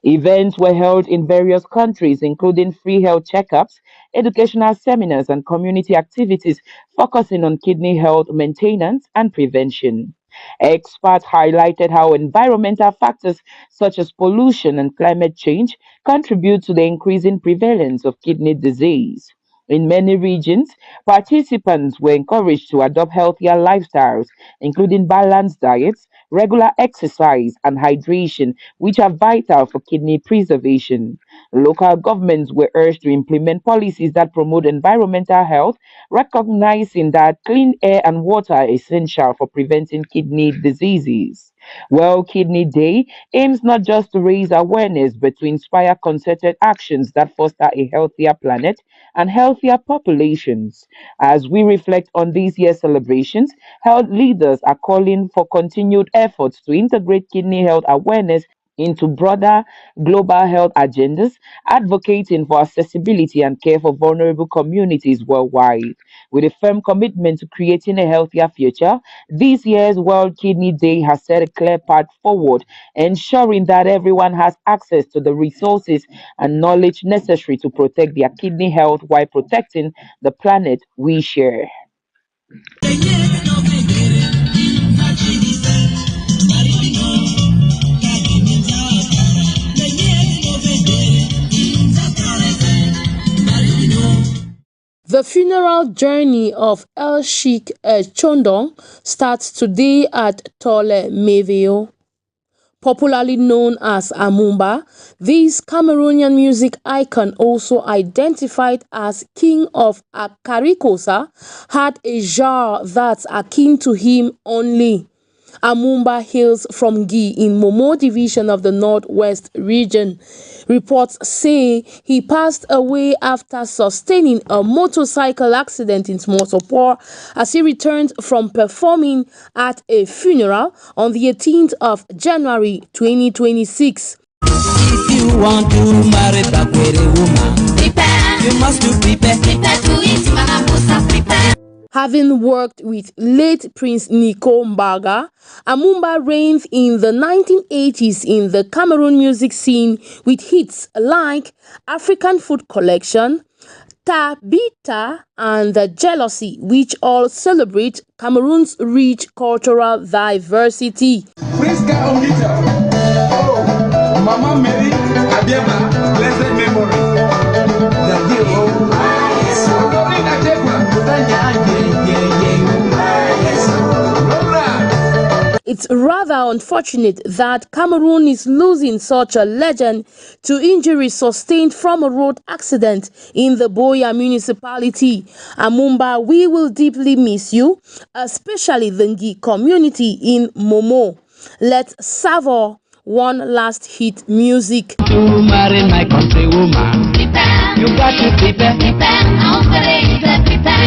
Events were held in various countries, including free health checkups, educational seminars, and community activities focusing on kidney health maintenance and prevention. Experts highlighted how environmental factors such as pollution and climate change contribute to the increasing prevalence of kidney disease. In many regions, participants were encouraged to adopt healthier lifestyles, including balanced diets, regular exercise, and hydration, which are vital for kidney preservation. Local governments were urged to implement policies that promote environmental health, recognizing that clean air and water are essential for preventing kidney diseases. World Kidney Day aims not just to raise awareness, but to inspire concerted actions that foster a healthier planet and healthier populations. As we reflect on this year's celebrations, health leaders are calling for continued efforts to integrate kidney health awareness into broader global health agendas, advocating for accessibility and care for vulnerable communities worldwide. With a firm commitment to creating a healthier future, this year's World Kidney Day has set a clear path forward, ensuring that everyone has access to the resources and knowledge necessary to protect their kidney health while protecting the planet we share. The funeral journey of El Sheikh Chondong starts today at Tole Meveo. Popularly known as Amumba, this Cameroonian music icon, also identified as King of Akarikosa, had a genre that's akin to him only. Amumba hails from Gi in Momo division of the Northwest region. Reports say he passed away after sustaining a motorcycle accident in Smotopor as he returned from performing at a funeral on the 18th of January 2026. If you want to marry Bakwere woman, prepare. You must to prepare. Prepare to eat Manabusa, prepare. Having worked with late Prince Nico Mbaga, Amumba reigned in the 1980s in the Cameroon music scene with hits like African Food Collection, Tabita and The Jealousy, which all celebrate Cameroon's rich cultural diversity. Prince Kaomita, oh, Mama Mary, Adiaba, blessed memory. It's rather unfortunate that Cameroon is losing such a legend to injuries sustained from a road accident in the Boya municipality. Amumba, we will deeply miss you, especially the Ngi community in Momo. Let's savor one last hit music. To marry my country woman, prepare. You got to prepare. Prepare.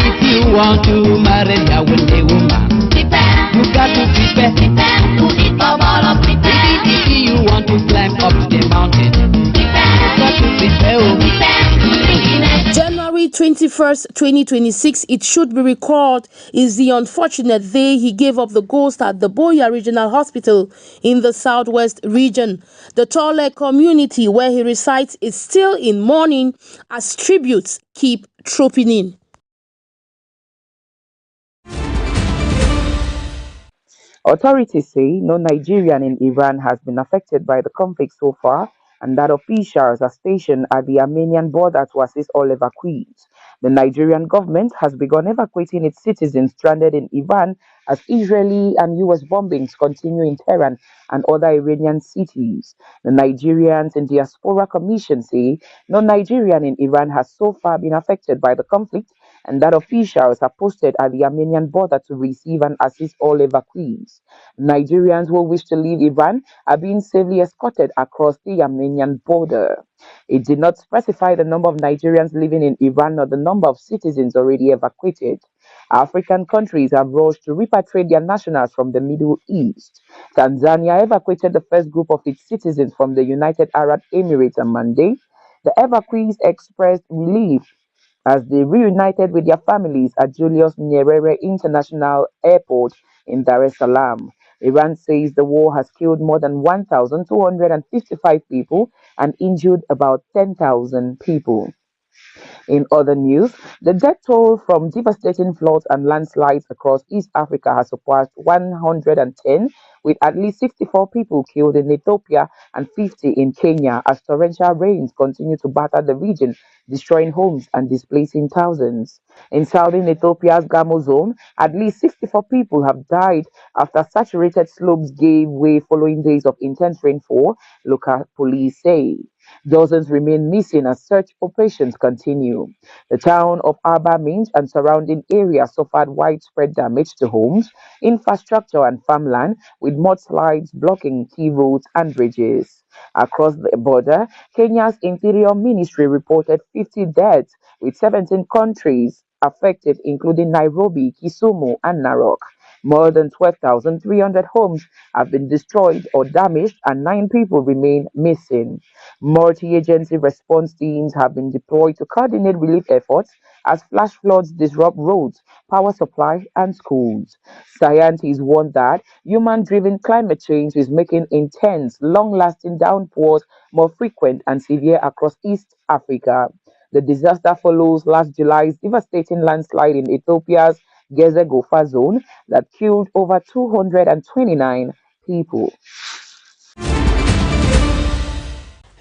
If you want to marry a wealthy woman, prepare. You got to prepare. Prepare. To eat bubble, prepare. If you want to climb up the mountain, prepare. You got to prepare. Prepare. January 21st, 2026, it should be recalled, is the unfortunate day he gave up the ghost at the Boya Regional Hospital in the Southwest region. The Tole community where he resides is still in mourning as tributes keep trooping in. Authorities say no Nigerian in Iran has been affected by the conflict so far, and that officials are stationed at the Armenian border to assist all evacuees. The Nigerian government has begun evacuating its citizens stranded in Iran as Israeli and US bombings continue in Tehran and other Iranian cities. The Nigerians in Diaspora Commission say no Nigerian in Iran has so far been affected by the conflict, and that officials are posted at the Armenian border to receive and assist all evacuees. Nigerians who wish to leave Iran are being safely escorted across the Armenian border. It did not specify the number of Nigerians living in Iran or the number of citizens already evacuated. African countries have rushed to repatriate their nationals from the Middle East. Tanzania evacuated the first group of its citizens from the United Arab Emirates on Monday. The evacuees expressed relief as they reunited with their families at Julius Nyerere International Airport in Dar es Salaam. Iran says the war has killed more than 1,255 people and injured about 10,000 people. In other news, the death toll from devastating floods and landslides across East Africa has surpassed 110, with at least 64 people killed in Ethiopia and 50 in Kenya as torrential rains continue to batter the region, destroying homes and displacing thousands. In southern Ethiopia's Gamo zone, at least 64 people have died after saturated slopes gave way following days of intense rainfall, local police say. Dozens remain missing as search operations continue. The town of Arba Minj and surrounding areas suffered widespread damage to homes, infrastructure, and farmland, with mudslides blocking key roads and bridges. Across the border, Kenya's Interior Ministry reported 50 deaths, with 17 countries affected, including Nairobi, Kisumu, and Narok. More than 12,300 homes have been destroyed or damaged, and 9 people remain missing. Multi-agency response teams have been deployed to coordinate relief efforts as flash floods disrupt roads, power supply, and schools. Scientists warn that human-driven climate change is making intense, long-lasting downpours more frequent and severe across East Africa. The disaster follows last July's devastating landslide in Ethiopia's Geze Gofa zone that killed over 229 people.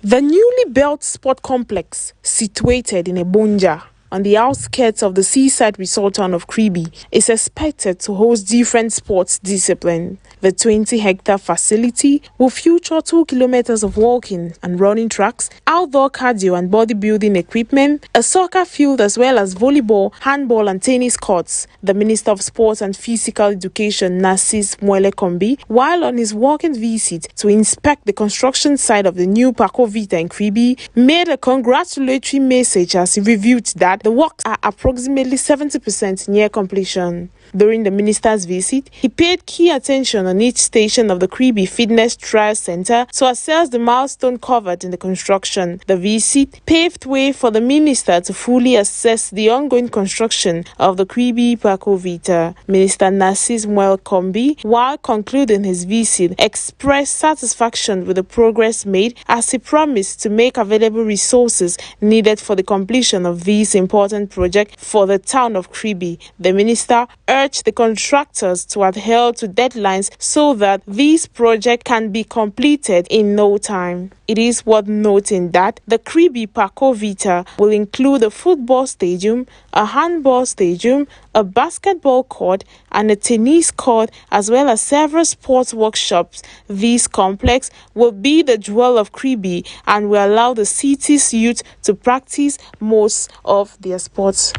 The newly built sport complex, situated in Ebonja, on the outskirts of the seaside resort town of Kribi, is expected to host different sports disciplines. The 20-hectare facility will feature 2 kilometers of walking and running tracks, outdoor cardio and bodybuilding equipment, a soccer field as well as volleyball, handball and tennis courts. The Minister of Sports and Physical Education, Narcisse Mwele Kombi, while on his walking visit to inspect the construction site of the new Parco Vita in Kribi, made a congratulatory message as he reviewed that the works are approximately 70% near completion. During the minister's visit, he paid key attention on each station of the Kribi Fitness Trial Center to assess the milestone covered in the construction. The visit paved way for the minister to fully assess the ongoing construction of the Kribi Parco Vita. Minister Narcisse Mwele Kombi, while concluding his visit, expressed satisfaction with the progress made as he promised to make available resources needed for the completion of this important project for the town of Kribi. The minister urged the contractors to adhere to deadlines so that this project can be completed in no time. It is worth noting that the Kribi Parco Vita will include a football stadium, a handball stadium, a basketball court, and a tennis court, as well as several sports workshops. This complex will be the jewel of Kribi and will allow the city's youth to practice most of their sports.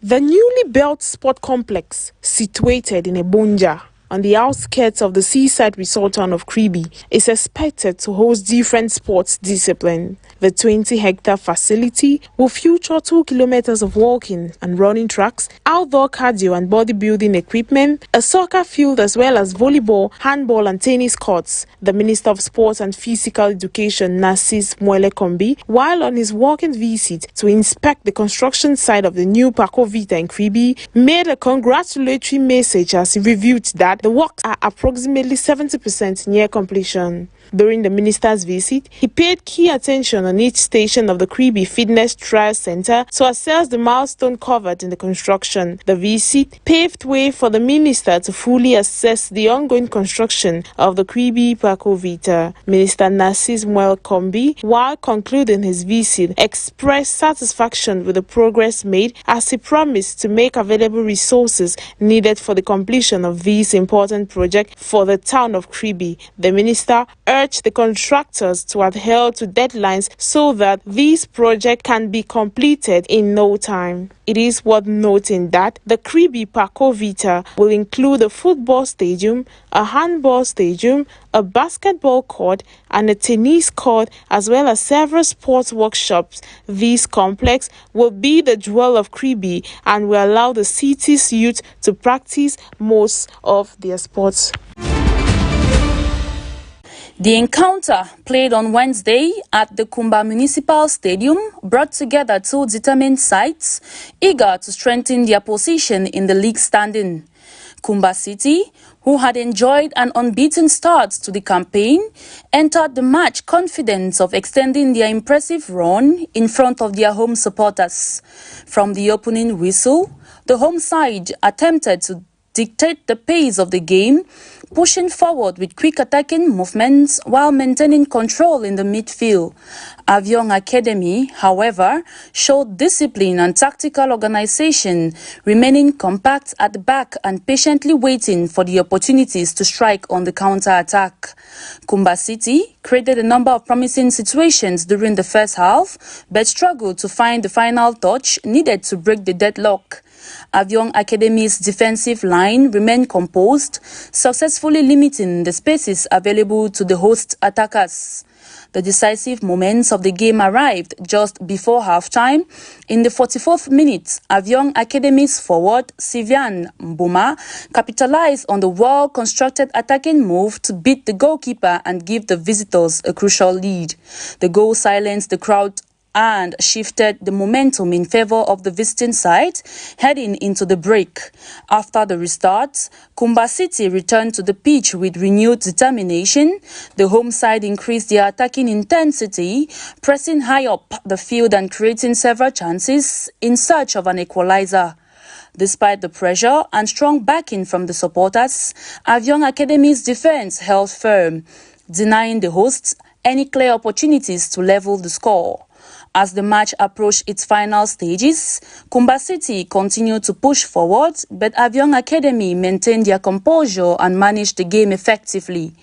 The newly built sport complex, situated in Ebonja, on the outskirts of the seaside resort town of Kribi, is expected to host different sports disciplines. The 20-hectare facility will feature 2 kilometers of walking and running tracks, outdoor cardio and bodybuilding equipment, a soccer field as well as volleyball, handball and tennis courts. The Minister of Sports and Physical Education, Narcisse Mwele Kombi, while on his walking visit to inspect the construction site of the new Parco Vita in Kribi, made a congratulatory message as he reviewed that the works are approximately 70% near completion. During the minister's visit, he paid key attention on each station of the Kribi Fitness Trial Center to assess the milestone covered in the construction. The visit paved way for the minister to fully assess the ongoing construction of the Kribi Parco Vita. Minister Narcisse Mwele Kombi, while concluding his visit, expressed satisfaction with the progress made as he promised to make available resources needed for the completion of this important project for the town of Kribi. The minister urged the contractors to adhere to deadlines so that this project can be completed in no time. It is worth noting that the Kribi Parco Vita will include a football stadium, a handball stadium, a basketball court, and a tennis court, as well as several sports workshops. This complex will be the jewel of Kribi and will allow the city's youth to practice most of their sports. The encounter, played on Wednesday at the Kumba Municipal Stadium, brought together two determined sides eager to strengthen their position in the league standing. Kumba City, who had enjoyed an unbeaten start to the campaign, entered the match confident of extending their impressive run in front of their home supporters. From the opening whistle, the home side attempted to dictate the pace of the game, pushing forward with quick attacking movements while maintaining control in the midfield. Avion Academy, however, showed discipline and tactical organization, remaining compact at the back and patiently waiting for the opportunities to strike on the counter-attack. Kumba City created a number of promising situations during the first half, but struggled to find the final touch needed to break the deadlock. Avion Academy's defensive line remained composed, successfully limiting the spaces available to the host attackers. The decisive moments of the game arrived just before halftime. In the 44th minute, Avion Academy's forward, Sivian Mbuma, capitalized on the well-constructed attacking move to beat the goalkeeper and give the visitors a crucial lead. The goal silenced the crowd and shifted the momentum in favor of the visiting side heading into the break. After the restart, Kumba City returned to the pitch with renewed determination. The home side increased their attacking intensity, pressing high up the field and creating several chances in search of an equalizer. Despite the pressure and strong backing from the supporters, Avion Academy's defense held firm, denying the hosts any clear opportunities to level the score. As the match approached its final stages, Kumba City continued to push forward, but Avion Academy maintained their composure and managed the game effectively.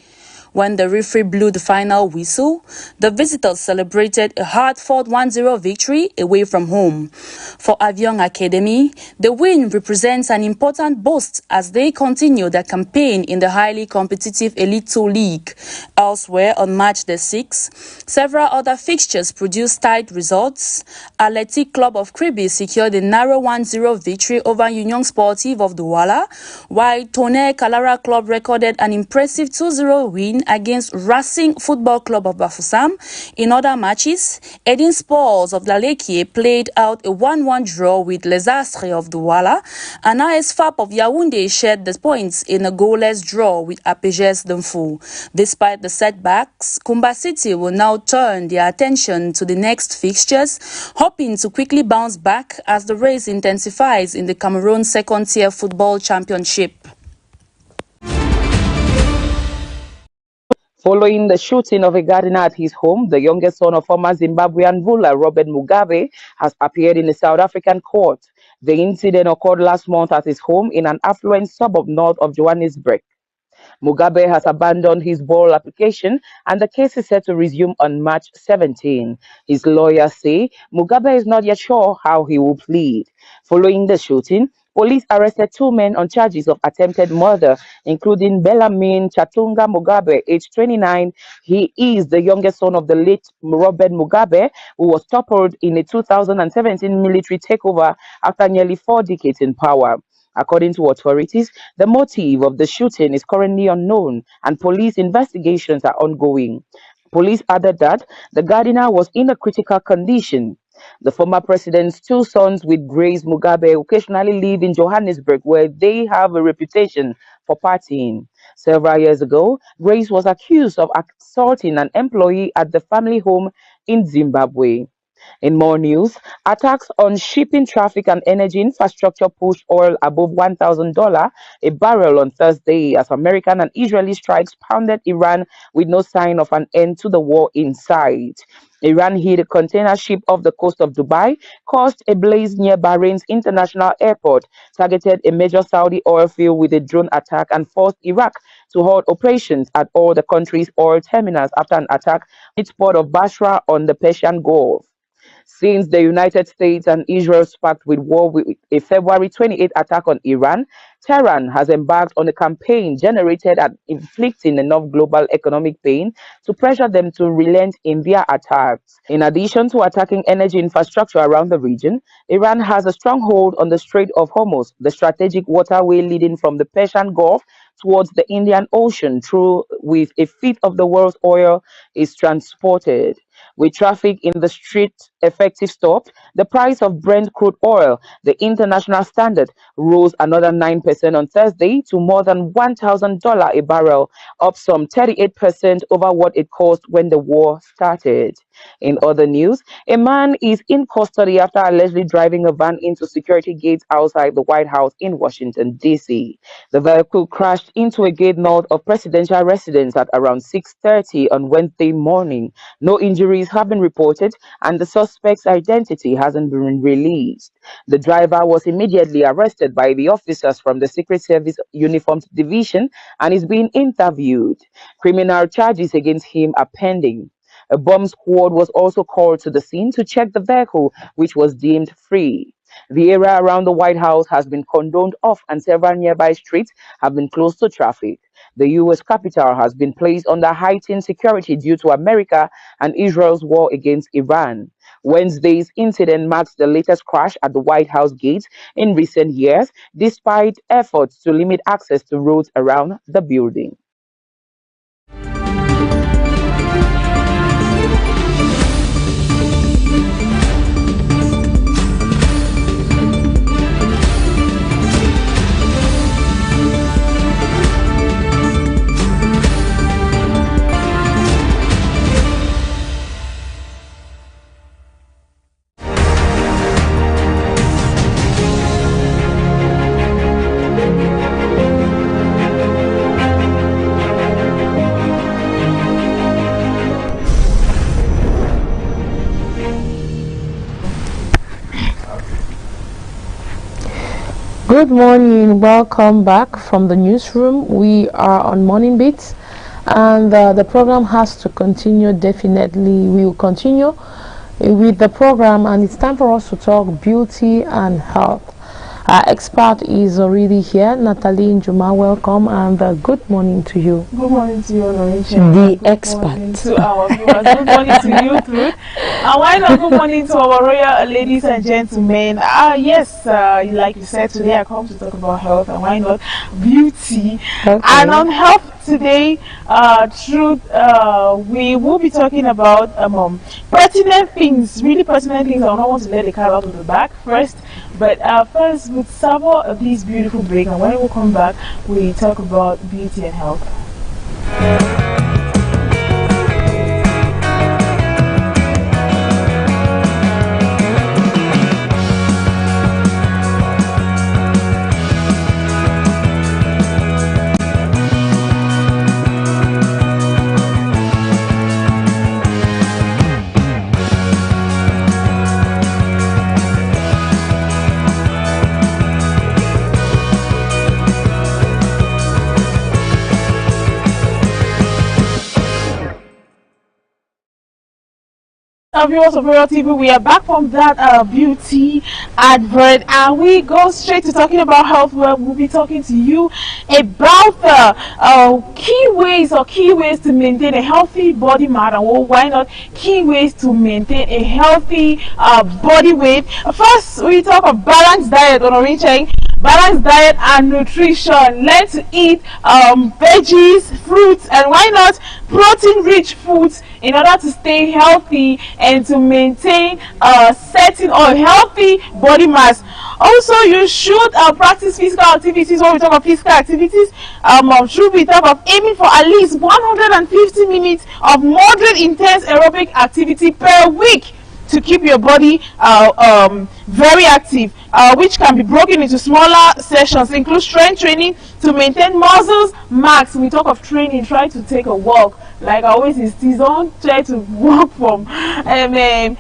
When the referee blew the final whistle, the visitors celebrated a hard-fought 1-0 victory away from home. For Avion Academy, the win represents an important boost as they continue their campaign in the highly competitive Elite 2 League. Elsewhere, on March the 6th, several other fixtures produced tight results. Athletic Club of Kribi secured a narrow 1-0 victory over Union Sportive of Douala, while Tonnerre Kalara Club recorded an impressive 2-0 win against Racing Football Club of Bafoussam. In other matches, Edin Sports of Lalekie played out a 1-1 draw with Les Astres of Douala, and AS FAP of Yaoundé shared the points in a goalless draw with APGS Dunfu. Despite the setbacks, Kumba City will now turn their attention to the next fixtures, hoping to quickly bounce back as the race intensifies in the Cameroon Second-Tier Football Championship. Following the shooting of a gardener at his home, the youngest son of former Zimbabwean ruler Robert Mugabe has appeared in a South African court. The incident occurred last month at his home in an affluent suburb north of Johannesburg. Mugabe has abandoned his bail application and the case is set to resume on March 17. His lawyers say Mugabe is not yet sure how he will plead. Following the shooting, police arrested 2 men on charges of attempted murder, including Bellarmine Chatunga Mugabe, aged 29. He is the youngest son of the late Robert Mugabe, who was toppled in a 2017 military takeover after nearly 4 decades in power. According to authorities, the motive of the shooting is currently unknown and police investigations are ongoing. Police added that the gardener was in a critical condition. The former president's 2 sons with Grace Mugabe occasionally live in Johannesburg, where they have a reputation for partying. Several years ago, Grace was accused of assaulting an employee at the family home in Zimbabwe. In more news, attacks on shipping traffic and energy infrastructure pushed oil above $1,000 a barrel on Thursday as American and Israeli strikes pounded Iran with no sign of an end to the war in sight. Iran hit a container ship off the coast of Dubai, caused a blaze near Bahrain's international airport, targeted a major Saudi oil field with a drone attack, and forced Iraq to halt operations at all the country's oil terminals after an attack at its port of Basra on the Persian Gulf. Since the United States and Israel sparked with war with a February 28 attack on Iran, Tehran has embarked on a campaign generated at inflicting enough global economic pain to pressure them to relent in their attacks. In addition to attacking energy infrastructure around the region, Iran has a stronghold on the Strait of Hormuz, the strategic waterway leading from the Persian Gulf towards the Indian Ocean, through which a fifth of the world's oil is transported. With traffic in the strait effective stopped, the price of Brent crude oil, the international standard, rose another 9% on Thursday to more than $1,000 a barrel, up some 38% over what it cost when the war started. In other news, a man is in custody after allegedly driving a van into security gates outside the White House in Washington, D.C. The vehicle crashed into a gate north of presidential residence at around 6:30 on Wednesday morning. No injuries have been reported, and the suspect's identity hasn't been released. The driver was immediately arrested by the officers from the Secret Service Uniformed Division and is being interviewed. Criminal charges against him are pending. A bomb squad was also called to the scene to check the vehicle, which was deemed free. The area around the White House has been cordoned off and several nearby streets have been closed to traffic. The U.S. Capitol has been placed under heightened security due to America and Israel's war against Iran. Wednesday's incident marks the latest crash at the White House gates in recent years, despite efforts to limit access to roads around the building. Good morning, welcome back from the newsroom. We are on Morning Beats, and the program has to continue. Definitely we will continue with the program, and it's time for us to talk beauty and health. Our expert is already here, Natalie Njuma. Welcome, and good morning to you. Good morning to you, Honorable. The expert. To our viewers. Good morning to you, Truth. And why not good morning to our royal ladies and gentlemen. Yes, like you said, today I come to talk about health, and why not beauty. Okay. And on health today, Truth, we will be talking about pertinent things, really pertinent things. I don't want to let the cat out of the bag first. But first, we'll savour of this beautiful break, and when we come back, we talk about beauty and health. Viewers of Royal TV, we are back from that beauty advert, and we go straight to talking about health, where we'll be talking to you about key ways to maintain a healthy body mass, and why not key ways to maintain a healthy body weight. First, we talk of balanced diet on Orange. Balanced diet and nutrition. Learn to eat veggies, fruits, and why not protein-rich foods in order to stay healthy and to maintain a certain or healthy body mass. Also, you should practice physical activities. When we talk of physical activities, should we talk of aiming for at least 150 minutes of moderate intense aerobic activity per week to keep your body very active, which can be broken into smaller sessions. Include strength training to maintain muscles max. We talk of training, try to take a walk. Like I always insist, don't try to walk from Moliko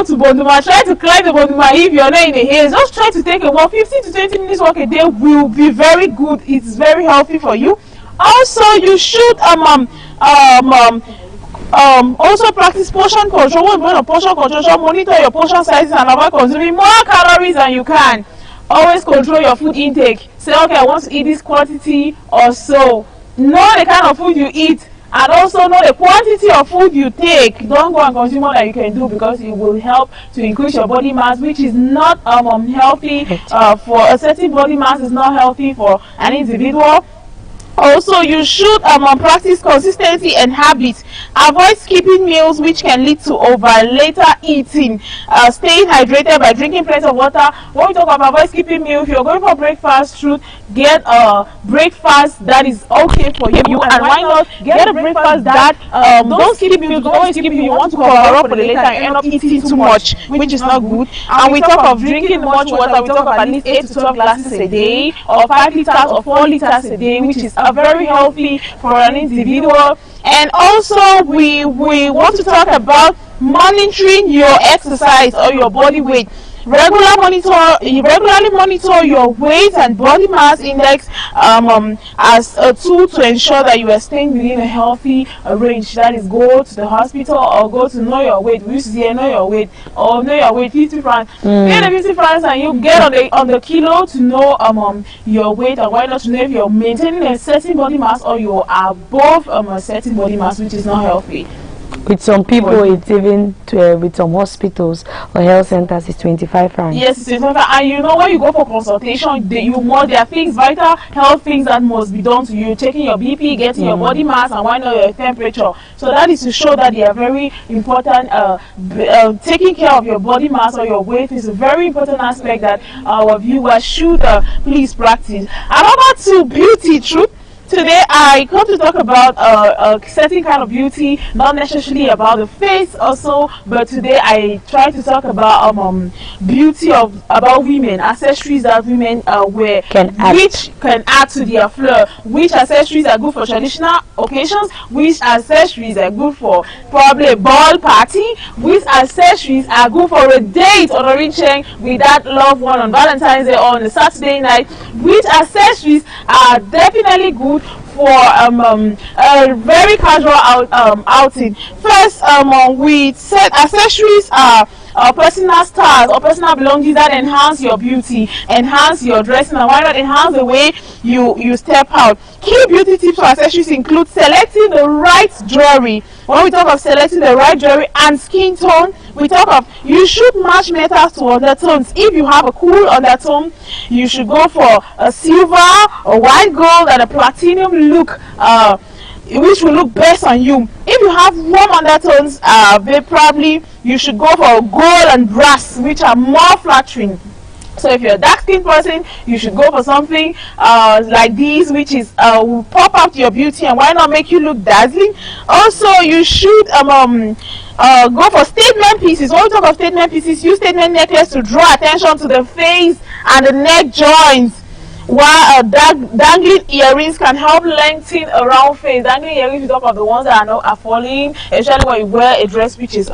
to Bonduma. Try to climb the Bonduma if you're not in the haze. Just try to take a walk. 15 to 20 minutes walk a day will be very good. It's very healthy for you. Also, you should also practice portion control. When portion control, monitor your portion sizes and avoid consuming more calories than you can. Always control your food intake. Say, okay, I want to eat this quantity or so. Know the kind of food you eat, and also know the quantity of food you take. Don't go and consume more than you can do, because it will help to increase your body mass, which is not healthy for a certain body mass. Is not healthy for an individual. Also, you should practice consistency and habits. Avoid skipping meals, which can lead to later eating. Staying hydrated by drinking plenty of water. When we talk about avoid skipping meals, if you're going for breakfast, should get a breakfast that is okay for you. And why not get a breakfast that don't skip meals. Don't skip meals. You want to cover up for the later and end up eating too much, which is not good. And we talk of drinking much water. We talk of at least 8 to 12 glasses a day, or 5 liters or 4 liters a day, which is very healthy for an individual. And also, we want to talk about monitoring your exercise or your body weight. Regularly monitor your weight and body mass index as a tool to ensure that you are staying within a healthy range. That is, go to the hospital or go to Know Your Weight. We used to say Know Your Weight, or Know Your Weight 50 francs. Get the 50 francs and you get on the kilo to know your weight, and why not to know if you're maintaining a certain body mass or you're above a certain body mass, which is not healthy. With some people, it's even with some hospitals or health centers, it's 25 francs. Yes, it's 25. And you know, when you go for consultation, there are things, vital health things that must be done to you. Checking your BP, getting your body mass, and why not your temperature. So that is to show that they are very important. Taking care of your body mass or your weight is a very important aspect that our viewers should please practice. And about to beauty, Truth. today I come to talk about a certain kind of beauty, not necessarily about the face also, but today I try to talk about beauty about women, accessories that women wear, which can add to their flair, which accessories are good for traditional occasions, which accessories are good for probably a ball party, which accessories are good for a date on a reaching with that loved one on Valentine's Day or on a Saturday night, which accessories are definitely good for a very casual outing. First, we said accessories are personal styles or personal belongings that enhance your beauty, enhance your dressing, and why not enhance the way you step out. Key beauty tips for accessories include selecting the right jewelry. When we talk of selecting the right jewelry and skin tone, we talk of you should match metals to undertones. If you have a cool undertone, you should go for a silver, a white gold, and a platinum look, which will look best on you. If you have warm undertones, probably you should go for gold and brass, which are more flattering. So if you're a dark skinned person, you should go for something like these, which is will pop out your beauty and why not make you look dazzling. Also, you should go for statement pieces. When we talk of statement pieces, use statement necklace to draw attention to the face and the neck joints, while dangling earrings can help lengthen a round face. Dangling earrings, we talk of the ones that are falling, especially when you wear a dress which is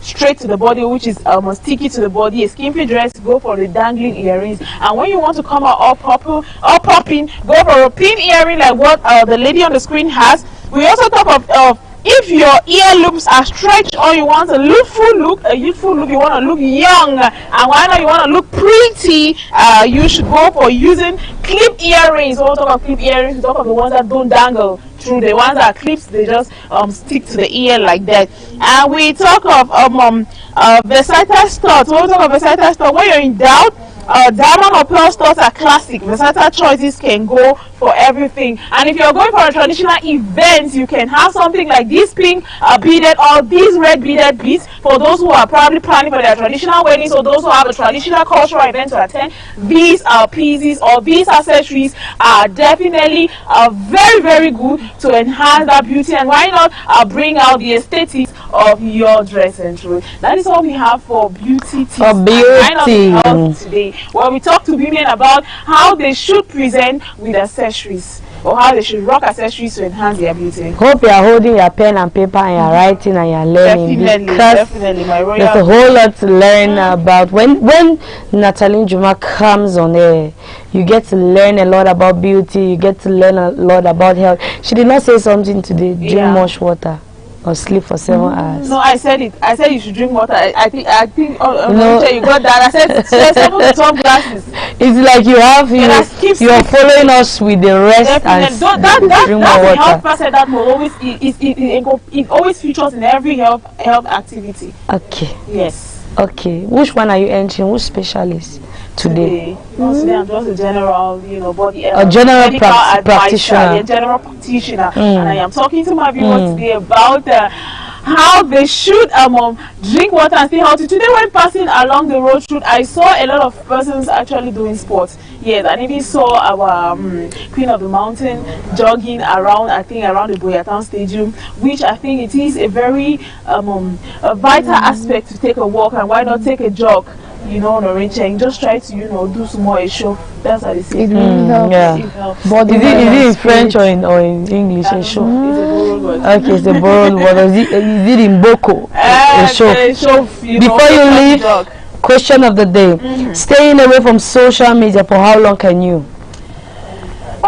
straight to the body, which is sticky to the body. A skimpy dress, go for the dangling earrings. And when you want to come out all popping, go for a pin earring like what the lady on the screen has. We also talk of if your ear loops are stretched or you want a youthful look, you want to look young, and why not you want to look pretty, you should go for using clip earrings. When we talk of clip earrings, we talk of the ones that don't dangle through. The ones that are clips, they just stick to the ear like that. And we talk of versatile studs. When we talk of versatile studs, when you're in doubt, diamond or pearl studs are classic. Versatile choices can go for everything. And if you're going for a traditional event, you can have something like this pink beaded or these red beaded beads for those who are probably planning for their traditional weddings or those who have a traditional cultural event to attend. These pieces or these accessories are definitely very, very good to enhance that beauty, and why not bring out the aesthetics of your dress and through. That is all we have for beauty tips today, where we talk to women about how they should present with accessories or how they should rock accessories to enhance their beauty. Hope you are holding your pen and paper and you're writing and you're learning, definitely, my royal. There's a whole lot to learn about. When Natalie Juma comes on air, you get to learn a lot about beauty, you get to learn a lot about health. She did not say something today, drink much water or sleep for 7 hours. No, I said it. I said you should drink water. I think you got that. I said 7 to 12 glasses. It's like you are following us with the rest and drink more water. Health person that will always it always features in every health activity. Okay. Yes. Okay. Which one are you entering? Which specialist today? Today I'm just a general, body a general practitioner. A general practitioner, and I am talking to my viewers today about how they should drink water and stay healthy. Today when passing along the road shoot, I saw a lot of persons actually doing sports. Yes, I even saw our Queen of the Mountain jogging around, I think around the Boyatown Stadium, which I think it is a very a vital aspect to take a walk, and why not take a jog, on a range and just try to, do some more a show. That's how they say it. But is it in French or in English? A show. It's a borrowed word. Okay, it's a borrowed word. Is it in Boko? A show. Before you leave, question of the day: staying away from social media for how long can you?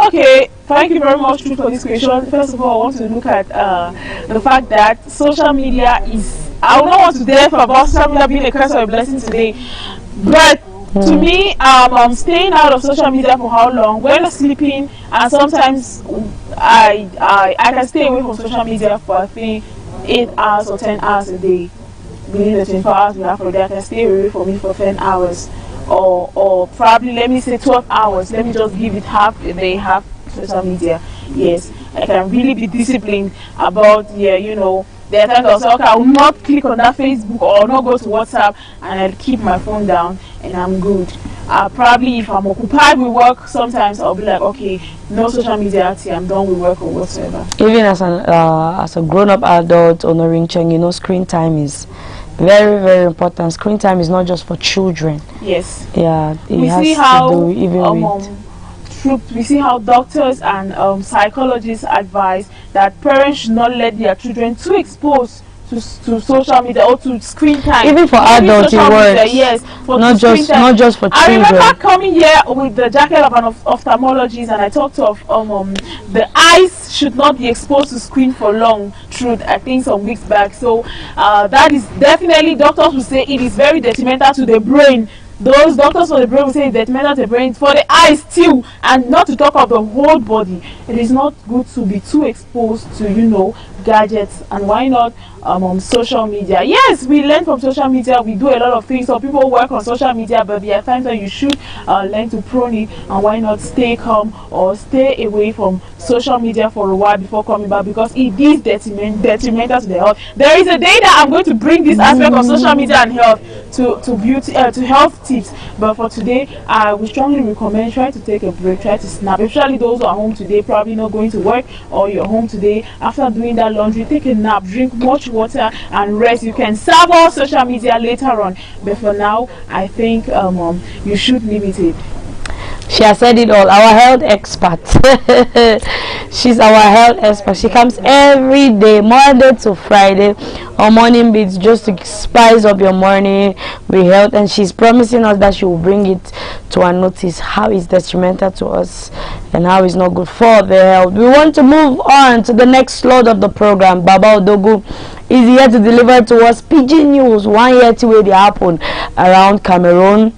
Okay, thank you very much for this question. First of all, I want to look at the fact that social media is, I don't want to dare about social media being a curse or a blessing today, but to me, I'm staying out of social media for how long? When I'm sleeping, and sometimes I can stay away from social media for I think 8 hours or 10 hours a day. Within the 24 hours we have for a day, I can stay away from it for 10 hours. Or probably, let me say 12 hours. Let me just give it half a day, half social media. Yes, I can really be disciplined about, there are times I'll say, okay, I will not click on that Facebook or not go to WhatsApp, and I'll keep my phone down and I'm good. Probably if I'm occupied with work, sometimes I'll be like, okay, no social media till I'm done with work or whatever. Even as a grown-up adult, honoring Cheng, you know, screen time is very, very important. Screen time is not just for children. Yes. Yeah, we see how doctors and psychologists advise that parents should not let their children too exposed to social media or to screen time. Even for adults, it works. Yes, not just for children. I remember coming here with the jacket of an ophthalmologist, and I talked of the eyes should not be exposed to screen for long. Through I think some weeks back. So that is definitely, doctors will say it is very detrimental to the brain. Those doctors for the brain will say it's detrimental to the brain, for the eyes too, and not to talk of the whole body. It is not good to be too exposed to, you know, gadgets, and why not social media. Yes, we learn from social media, we do a lot of things. So people work on social media, but there are times that you should learn to prune it, and why not stay calm or stay away from social media for a while before coming back, because it is detrimental to the health. There is a day that I'm going to bring this aspect of social media and health to beauty to health tips, but for today I would strongly recommend try to take a break, try to snap, especially those who are home today, probably not going to work, or you're home today. After doing that laundry, take a nap, drink much water and rest. You can serve all social media later on, but for now I think you should limit it. She has said it all. Our health expert. She's our health expert. She comes every day, Monday to Friday, on Morning Beats, just to spice up your morning with health. And she's promising us that she will bring it to our notice, how it's detrimental to us and how it's not good for the health. We want to move on to the next slot of the program. Baba Odogu is here to deliver to us pidgin news. 1 year to where they happen around Cameroon,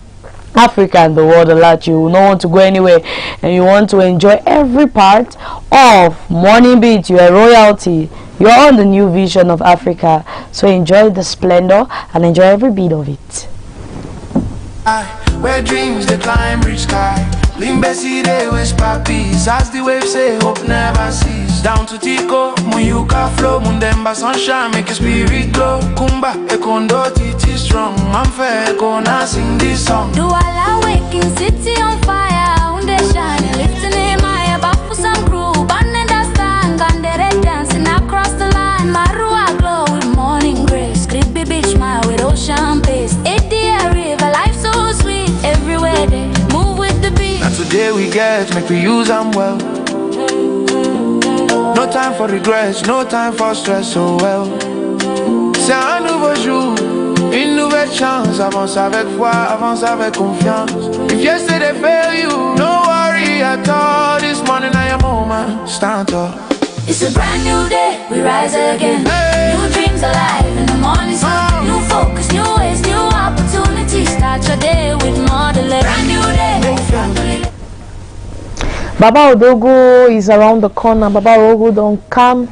Africa and the world a lot. You don't want to go anywhere and you want to enjoy every part of Morning Beat. You are royalty. You are on the new vision of Africa. So enjoy the splendor and enjoy every bit of it. Where dreams they climb reach sky, Limbe see they whisper peace, as the waves say hope never cease. Down to Tico, Muyuka flow, Mundemba sunshine make your spirit glow. Kumba, Ekondo, Titi strong, Manfe, Ekona sing this song. Do all waking city on fire, Unde shine, lifting in my bafu some crew, Banne da stand, Gandere dancing across the line, Marua glow with morning grace, creepy beach smile with ocean pace, Edia river, life so sweet, everywhere they move with the beat. Now today we get, make we use them well. No time for regrets, no time for stress, so well. C'est un nouveau jour, une nouvelle chance. Avance avec foi, avance avec confiance. If yesterday failed you, no worry at all. This morning I am moment, stand tall. It's a brand new day, we rise again. Hey. New dreams alive in the morning sun. New focus, new ways, new opportunities. Start your day with more delay. Brand new day. Baba Odogu is around the corner. Baba Odogu don't come,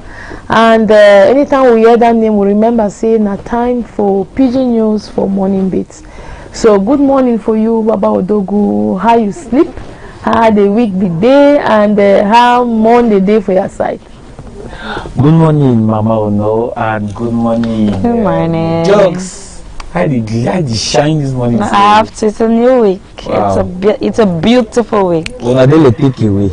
and anytime we hear that name, we remember saying a time for pidgin news for Morning Beats. So good morning for you, Baba Odogu. How you sleep? How the week be day, and how Monday day for your side? Good morning, Mama Ono, and good morning. Good morning. Jokes. How did shine this morning? I have to. It's a new week. Wow. It's a beautiful week. Una dele take away.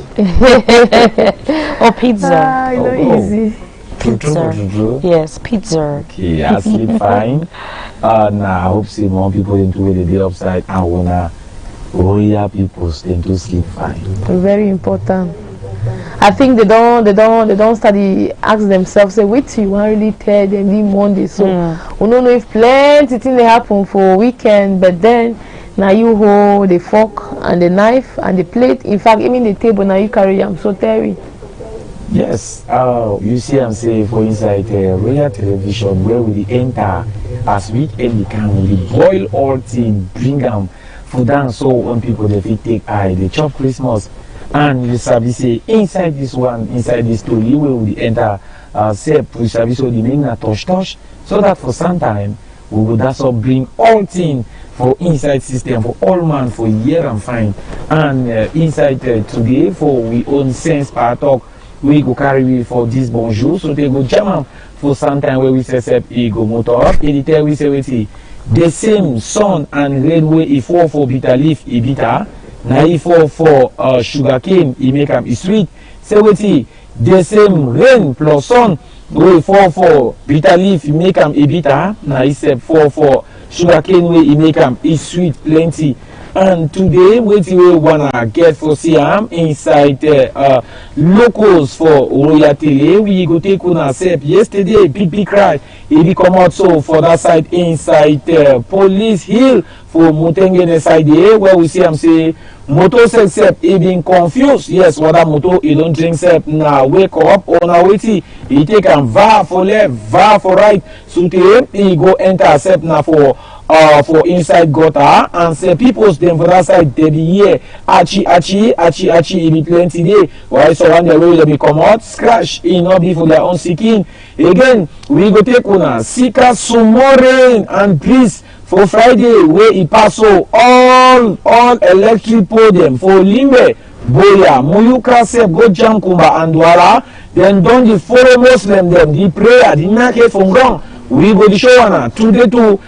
Or pizza. Easy. Pizza. Yes, pizza. Okay, I sleep fine. Nah, I hope see more people into the day upside and wanna royal people stay to sleep fine. Very important. I think they don't study, ask themselves, say, wait till you want really tell them the Monday. So we don't know if plenty things they happen for weekend, but then now you hold the fork and the knife and the plate. In fact, even the table now you carry them. So Terry. Yes, you see I'm saying for inside royal television where we enter as weekend we can we boil all things, bring them for dance so when people they fit take eye, they chop Christmas. And you sabi say inside this one, inside this story, where we enter, we sabi so the main touch, so that for some time we will also bring all things for inside system for all man for year and fine. And inside today for we own sense per talk, we go carry for this bonjour, so they go jam for some time where we say e go motor up, editor we say wait the same sun and rain wey e fall for bitter leaf e bitter, na e fall for sugar cane e make am e sweet. Say wetin, the same rain plus sun wey fall for bitter leaf e make am e bitter, na e sef fall for sugar cane wey e make am e sweet plenty. And today wetin we wanna get for see am inside locals for Royal Tele, we go take una sef yesterday big cry e be comot so for that side inside Police Hill for Mutengene side here, where we see am say motor sef e been confused. Yes, whether motor e don drink sef na wake up or na wetin e take am va for left va for right, so today e go enter sef na for inside gutter, and say peoples dem for that side dey be here achi e be plenty dey. Why so one the way dey be comot scratch e no be for their own seeking. Again we go take una sika some more rain and breeze for Friday wey e pass so all electric pole dem for Limbe, Boya, Muyuka sef go jam Kumba and Douala. Dem don dey follow Muslim dem the prayer the market from ground. We go to show una today too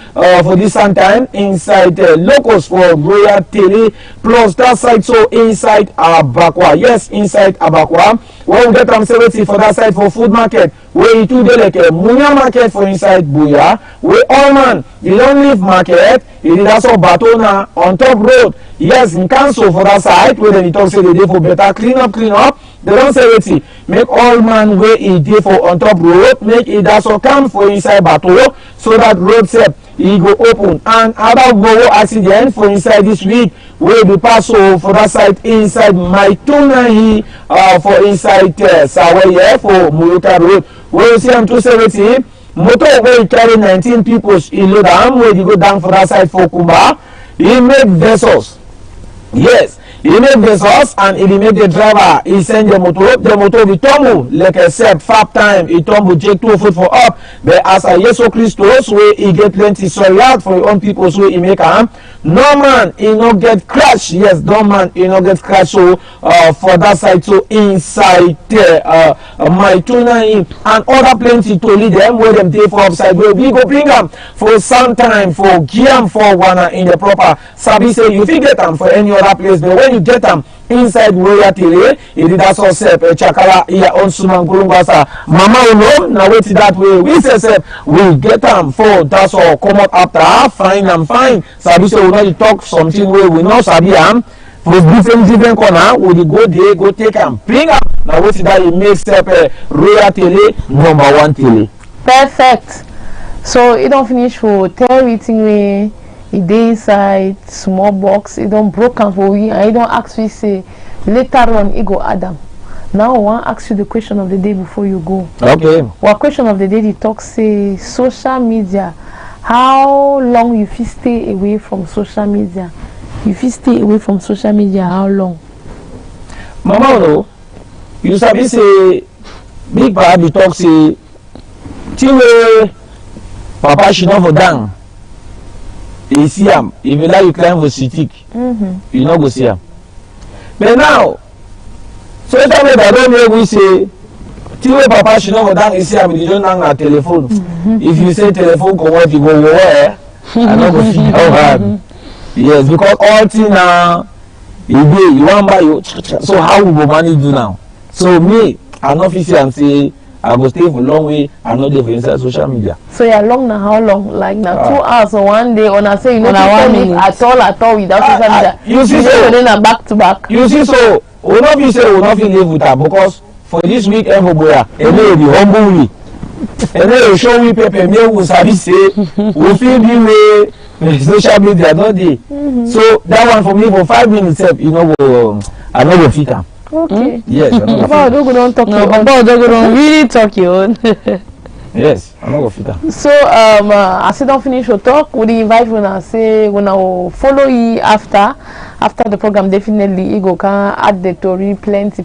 for this time inside locals for Royal Tele, plus that side so inside Abakwa. Yes, inside Abakwa. When we get am celebrity for that side for food market, where it do like a Munya market for inside Buya, where all man you don't leave market, it is also Batona on top road. Yes, in council for that side where they talk say they dey for better clean up. They don't say wetin make all man where e dey for on top road, make it also come for inside Bato, so that road sef e go open. And other go accident for inside this week wey be pass so for that side inside Maitunahi for inside Saweye for Muyuka road, where you see am 270 motor wey carry 19 people e load am wey dey go down for that side for Kumba. E make vessels. Yes, he make vessels and he make the driver, he send the motor be tumble like I said 5 times he tumble take 2 foot for up. But as a Yesu Christos where he get plenty sorry out for your own people so he make am, no man he no get crash. Yes, no man he no get crash. So for that side so inside my tuna and other plenty to lead them where them dey for upside where we go bring them for some time for Giam for one in the proper sabi say you fit get them for any other place, but when you get them inside Royal Tele, it did also sep chakala here on Suman Gulungwasa Mama Uno, now wait that way we say sep we get them for that's all come out after fine and fine. Sabi say we not talk something where we know sabi am for different corner we go there go take and bring am. Now wait that it makes sep Royal Tele #1 Tele. Perfect. So it don't finish for tell everything we it dey inside small box, it don't broke am for we and it don't ask we say later on it go Adam. Now I want to ask you the question of the day before you go. Okay. What question of the day the talk say social media. How long you fit stay away from social media? You fit stay away from social media how long? Mama no, you sabi say big papa be talk say till wey papa she no for down. You see am, if you like you climb for stick, you no go see am. But now, social media don't make we say, till wey papa she no for down, you see am, you don't hang na telephone. If you say telephone come out, you go where? I no go feel how hard. Yes, because all thing now, you want buy you. So how we go manage do now? So me, I no fit say am say I go stay for long way. I not there for inside social media. So you're long now? How long? Like now 2 hours or 1 day? Or I say you know 1 minute at all without social media. You see so then a back to back. You see so we not be say we not fit live with her because for this week for boya, and they be humble we, and they show we paper me we sabi say we feel be way social media not dey. So that one for me for 5 minutes you know I no go fit am. Okay. Yes. Papa Odogo don't talk your own. Papa Odogo don't really talk your own. Yes, I'm not go fit am. So as you don't finish your talk, would you invite when I say when I will follow you after the program? Definitely you go can add the story plenty.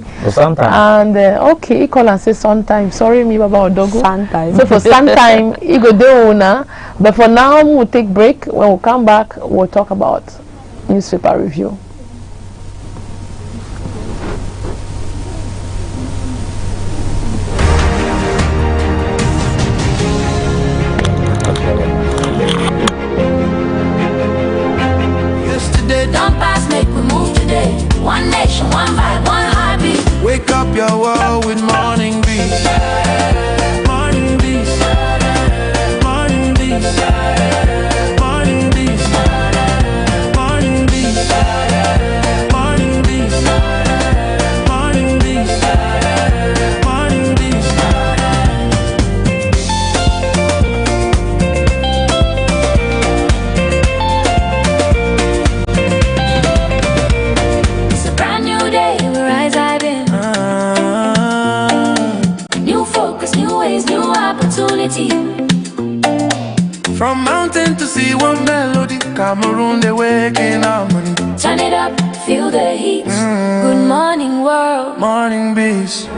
For sometime. And okay, you call and say sometime. Sorry me Baba Odogo. Sometime. So for sometime you go there now. But for now we'll take break. When we come back, we'll talk about newspaper review. unity. From mountain to sea, one melody. Cameroon, they waking harmony. Turn it up, feel the heat. Good morning, world. Morning beast.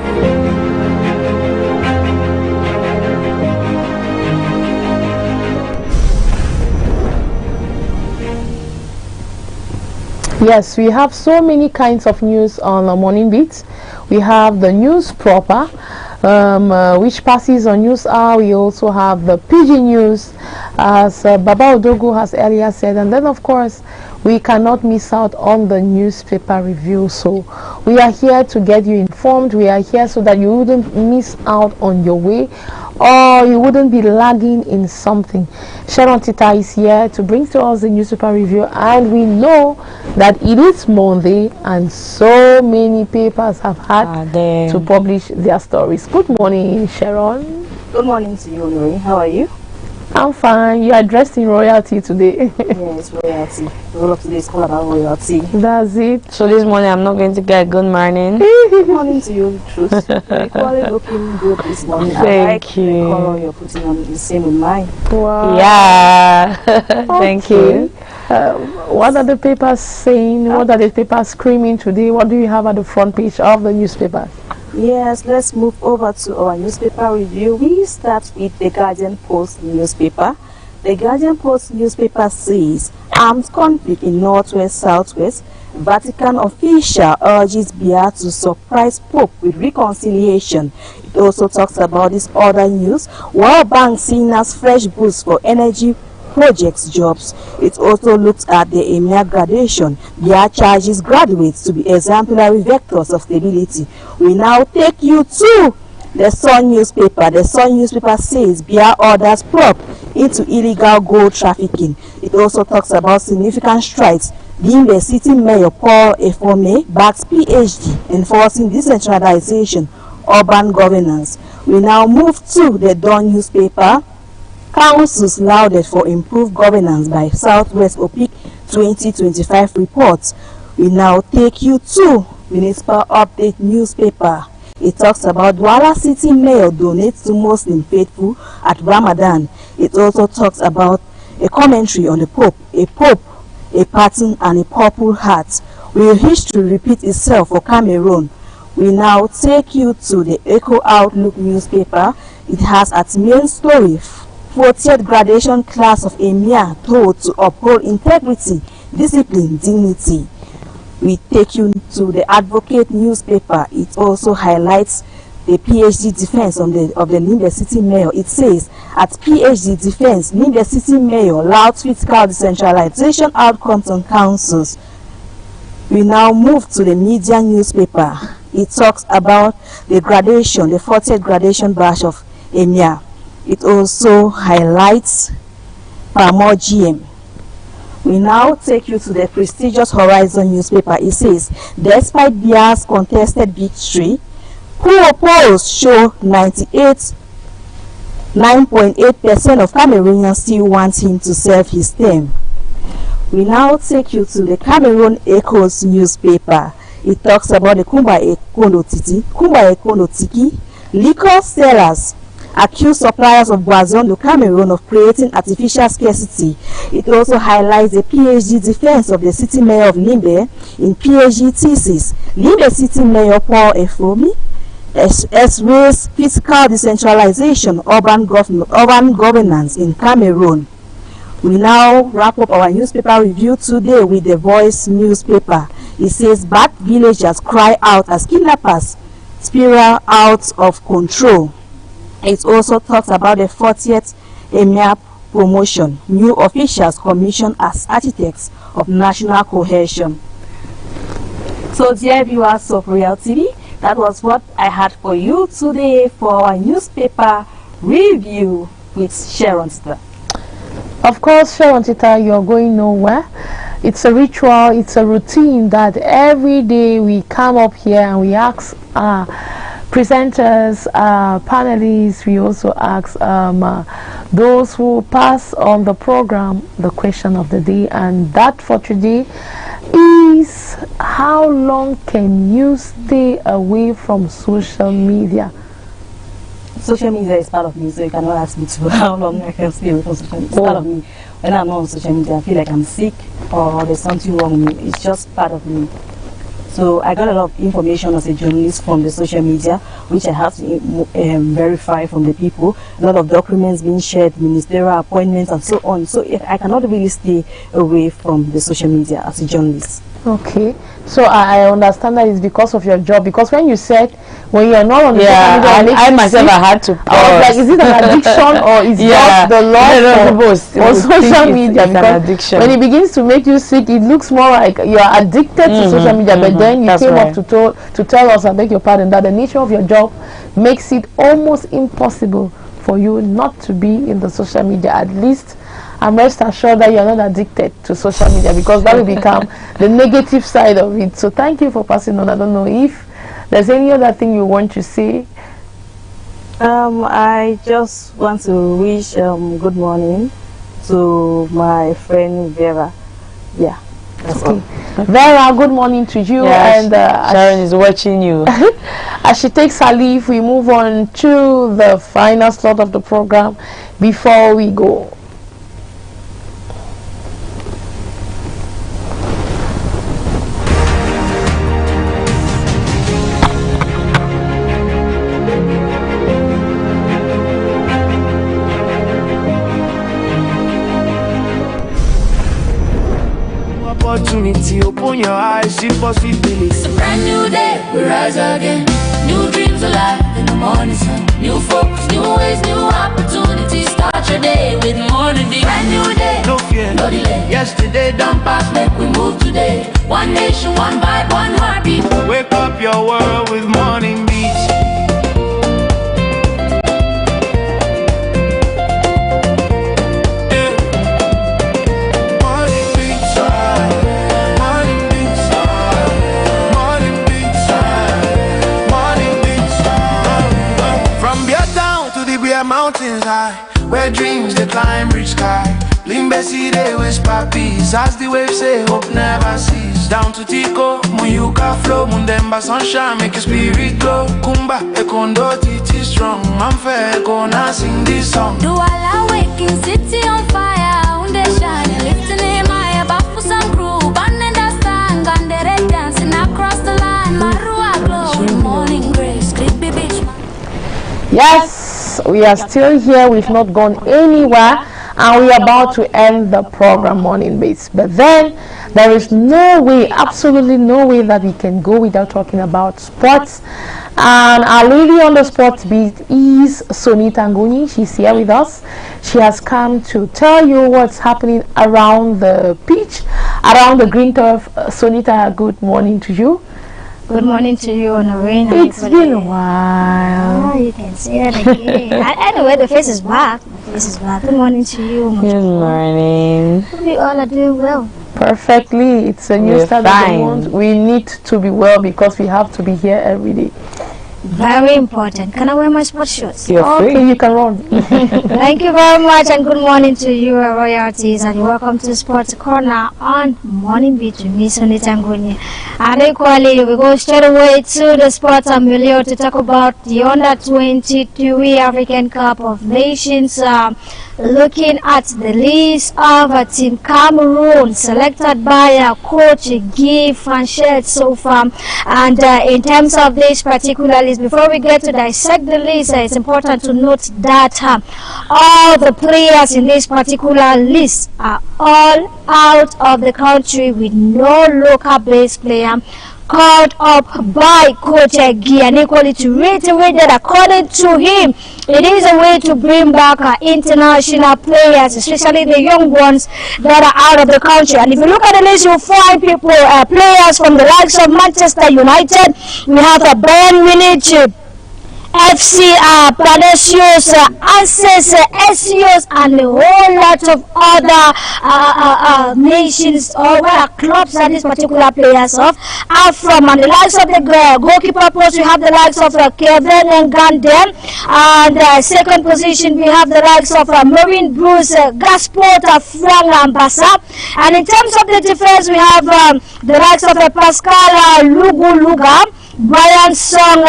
Yes, we have so many kinds of news on the morning beats. We have the news proper, which passes on news hour. We also have the PG news, as Baba Odogu has earlier said, and then of course we cannot miss out on the newspaper review. So we are here to get you informed. We are here so that you wouldn't miss out on your way, or you wouldn't be lagging in something. Sharon Tita is here to bring to us the newspaper review, and we know that it is Monday and so many papers have had to publish their stories. Good morning, Sharon. Good morning to you, Nuri. How are you? I'm fine. You are dressed in royalty today. Yes, royalty. All of today is all about royalty. That's it. So this morning I'm not going to get good morning. Good morning to you, Truth. You're equally looking good this morning. Thank you. The color you're putting on the same with mine. Wow. Yeah. Thank you. What are the papers saying? What are the papers screaming today? What do you have at the front page of the newspaper? Yes, let's move over to our newspaper review. We start with the Guardian Post newspaper. The Guardian Post newspaper says, armed conflict in Northwest Southwest. Vatican official urges Biya to surprise Pope with reconciliation. It also talks about this other news. World Bank seen as fresh boost for energy projects jobs. It also looks at the EMEA graduation. Biya charges graduates to be exemplary vectors of stability. We now take you to the Sun newspaper. The Sun newspaper says Biya orders probe into illegal gold trafficking. It also talks about significant strides. The city mayor Paul Efome backs PhD enforcing decentralization, urban governance. We now move to the Dawn newspaper. Councils lauded for improved governance by Southwest OPIC 2025 reports. We now take you to Municipal Update newspaper. It talks about Douala City Mayor donates to Muslim faithful at Ramadan. It also talks about a commentary on the Pope, a pattern and a purple heart. Will history repeat itself for Cameroon? We now take you to the Echo Outlook newspaper. It has its main story 40th graduation class of EMEA told to uphold integrity, discipline, dignity. We take you to the Advocate newspaper. It also highlights the PhD defense of the Limbe City Mayor. It says, at PhD defense, Limbe City Mayor louds fiscal decentralization outcomes on councils. We now move to the Media newspaper. It talks about the graduation, the 40th graduation batch of EMEA. It also highlights Pamor GM. We now take you to the prestigious Horizon newspaper. It says, despite Biya's contested victory, who opposed show 9.8% of Cameroonians still want him to serve his term. We now take you to the Cameroon Echoes newspaper. It talks about the Kumba Ekono Tiki, liquor sellers accuse suppliers of Boison to Cameroon of creating artificial scarcity. It also highlights the PhD defense of the city mayor of Limbe in PhD thesis. Limbe city mayor Paul Efome raised fiscal decentralization, urban governance in Cameroon. We now wrap up our newspaper review today with the Voice newspaper. It says, bad villagers cry out as kidnappers spiral out of control. It also talks about the 40th EMEA promotion. New officials commissioned as architects of national cohesion. So dear viewers of Royal TV, that was what I had for you today for our newspaper review with Sharon Tita. Of course, Sharon Tita, you're going nowhere. It's a ritual, it's a routine that every day we come up here and we ask presenters, panelists, we also ask those who pass on the program the question of the day, and that for today is, how long can you stay away from social media? social media is part of me, so you cannot ask me to how long I can stay away from social media. It's part of me. When I'm not on social media, I feel like I'm sick or there's something wrong with me. It's just part of me. So I got a lot of information as a journalist from the social media, which I have to verify from the people. A lot of documents being shared, ministerial appointments and so on. So I cannot really stay away from the social media as a journalist. Okay, so I understand that it's because of your job. Because when you said when you're not on the social media, I myself I had to. I was like, is it an addiction or is just the loss for social media? Because when it begins to make you sick, it looks more like you're addicted to social media. But then you came up to tell us, I beg your pardon, that the nature of your job makes it almost impossible for you not to be in the social media. At least I'm rest assured that you're not addicted to social media, because that will become the negative side of it. So thank you for passing on. I don't know if there's any other thing you want to say. I just want to wish good morning to my friend Vera. Yeah, that's all. Vera, good morning to you. And Sharon is watching you. As she takes her leave, we move on to the final slot of the program before we go. Opportunity, open your eyes, see possibilities. Brand new day, we rise again. New dreams alive in the morning sun. New focus, new ways, new opportunities. Start your day with morning dew. Brand new day, No fear, no delay. yesterday done pass. Make we move today. One nation, one vibe, one heartbeat. Wake up your world with morning beats. Mountains high, where dreams they climb reach sky. Limbe see they whisper peace, as the waves say hope never cease. Down to Tico, Muyuka flow, Mundemba sunshine make your spirit glow. Kumba, Ekondo, Titi strong, I'm fair, gonna sing this song. Do I waking city on fire, unde shine, lifting him high above for some crew. Banning the stand, Gandere dancing across the line. Marua glow with morning grace, creepy beach. Yes, we are still here. We've not gone anywhere, and we are about to end the program Morning Base. But then there is no way, absolutely no way, that we can go without talking about sports. And our lady on the sports beat is Sonita Nguni. She's here with us. She has come to tell you what's happening around the pitch, around the green turf. Sonita, good morning to you. Good morning to you, Honorine. It's been a while. Oh, you can say that again. Anyway, the face is back. The face is back. Good morning to you. Good morning. We all are doing well. Perfectly. It's a new start of the month. We need to be well because we have to be here every day. Very important. Can I wear my sports shorts? Okay, you can run. Thank you very much, and good morning to you, royalties, and welcome to Sports Corner on Morning Beat with me, Sonita Nguni. And equally, we go straight away to the sports milieu to talk about the Under-23 African Cup of Nations. Looking at the list of Team Cameroon selected by Coach Guy Franchette so far. And in terms of this particular list, before we get to dissect the list, it's important to note that all the players in this particular list are all out of the country, with no local based player called up by Coach Guy, and equally to reiterate that according to him, it is a way to bring back international players, especially the young ones that are out of the country. And if you look at the list, you'll find players from the likes of Manchester United. We have Bayern Munich, FC, Palacios, Access, SCOs, and a whole lot of other nations or clubs that these particular players are from. And the likes of the goalkeeper post, we have the likes of Kevin Ngandem, and second position we have the likes of Marine Bruce, Gasport, Frank Ambassa. And in terms of the defense, we have the likes of Pascal Lugu Luga, Brian Song,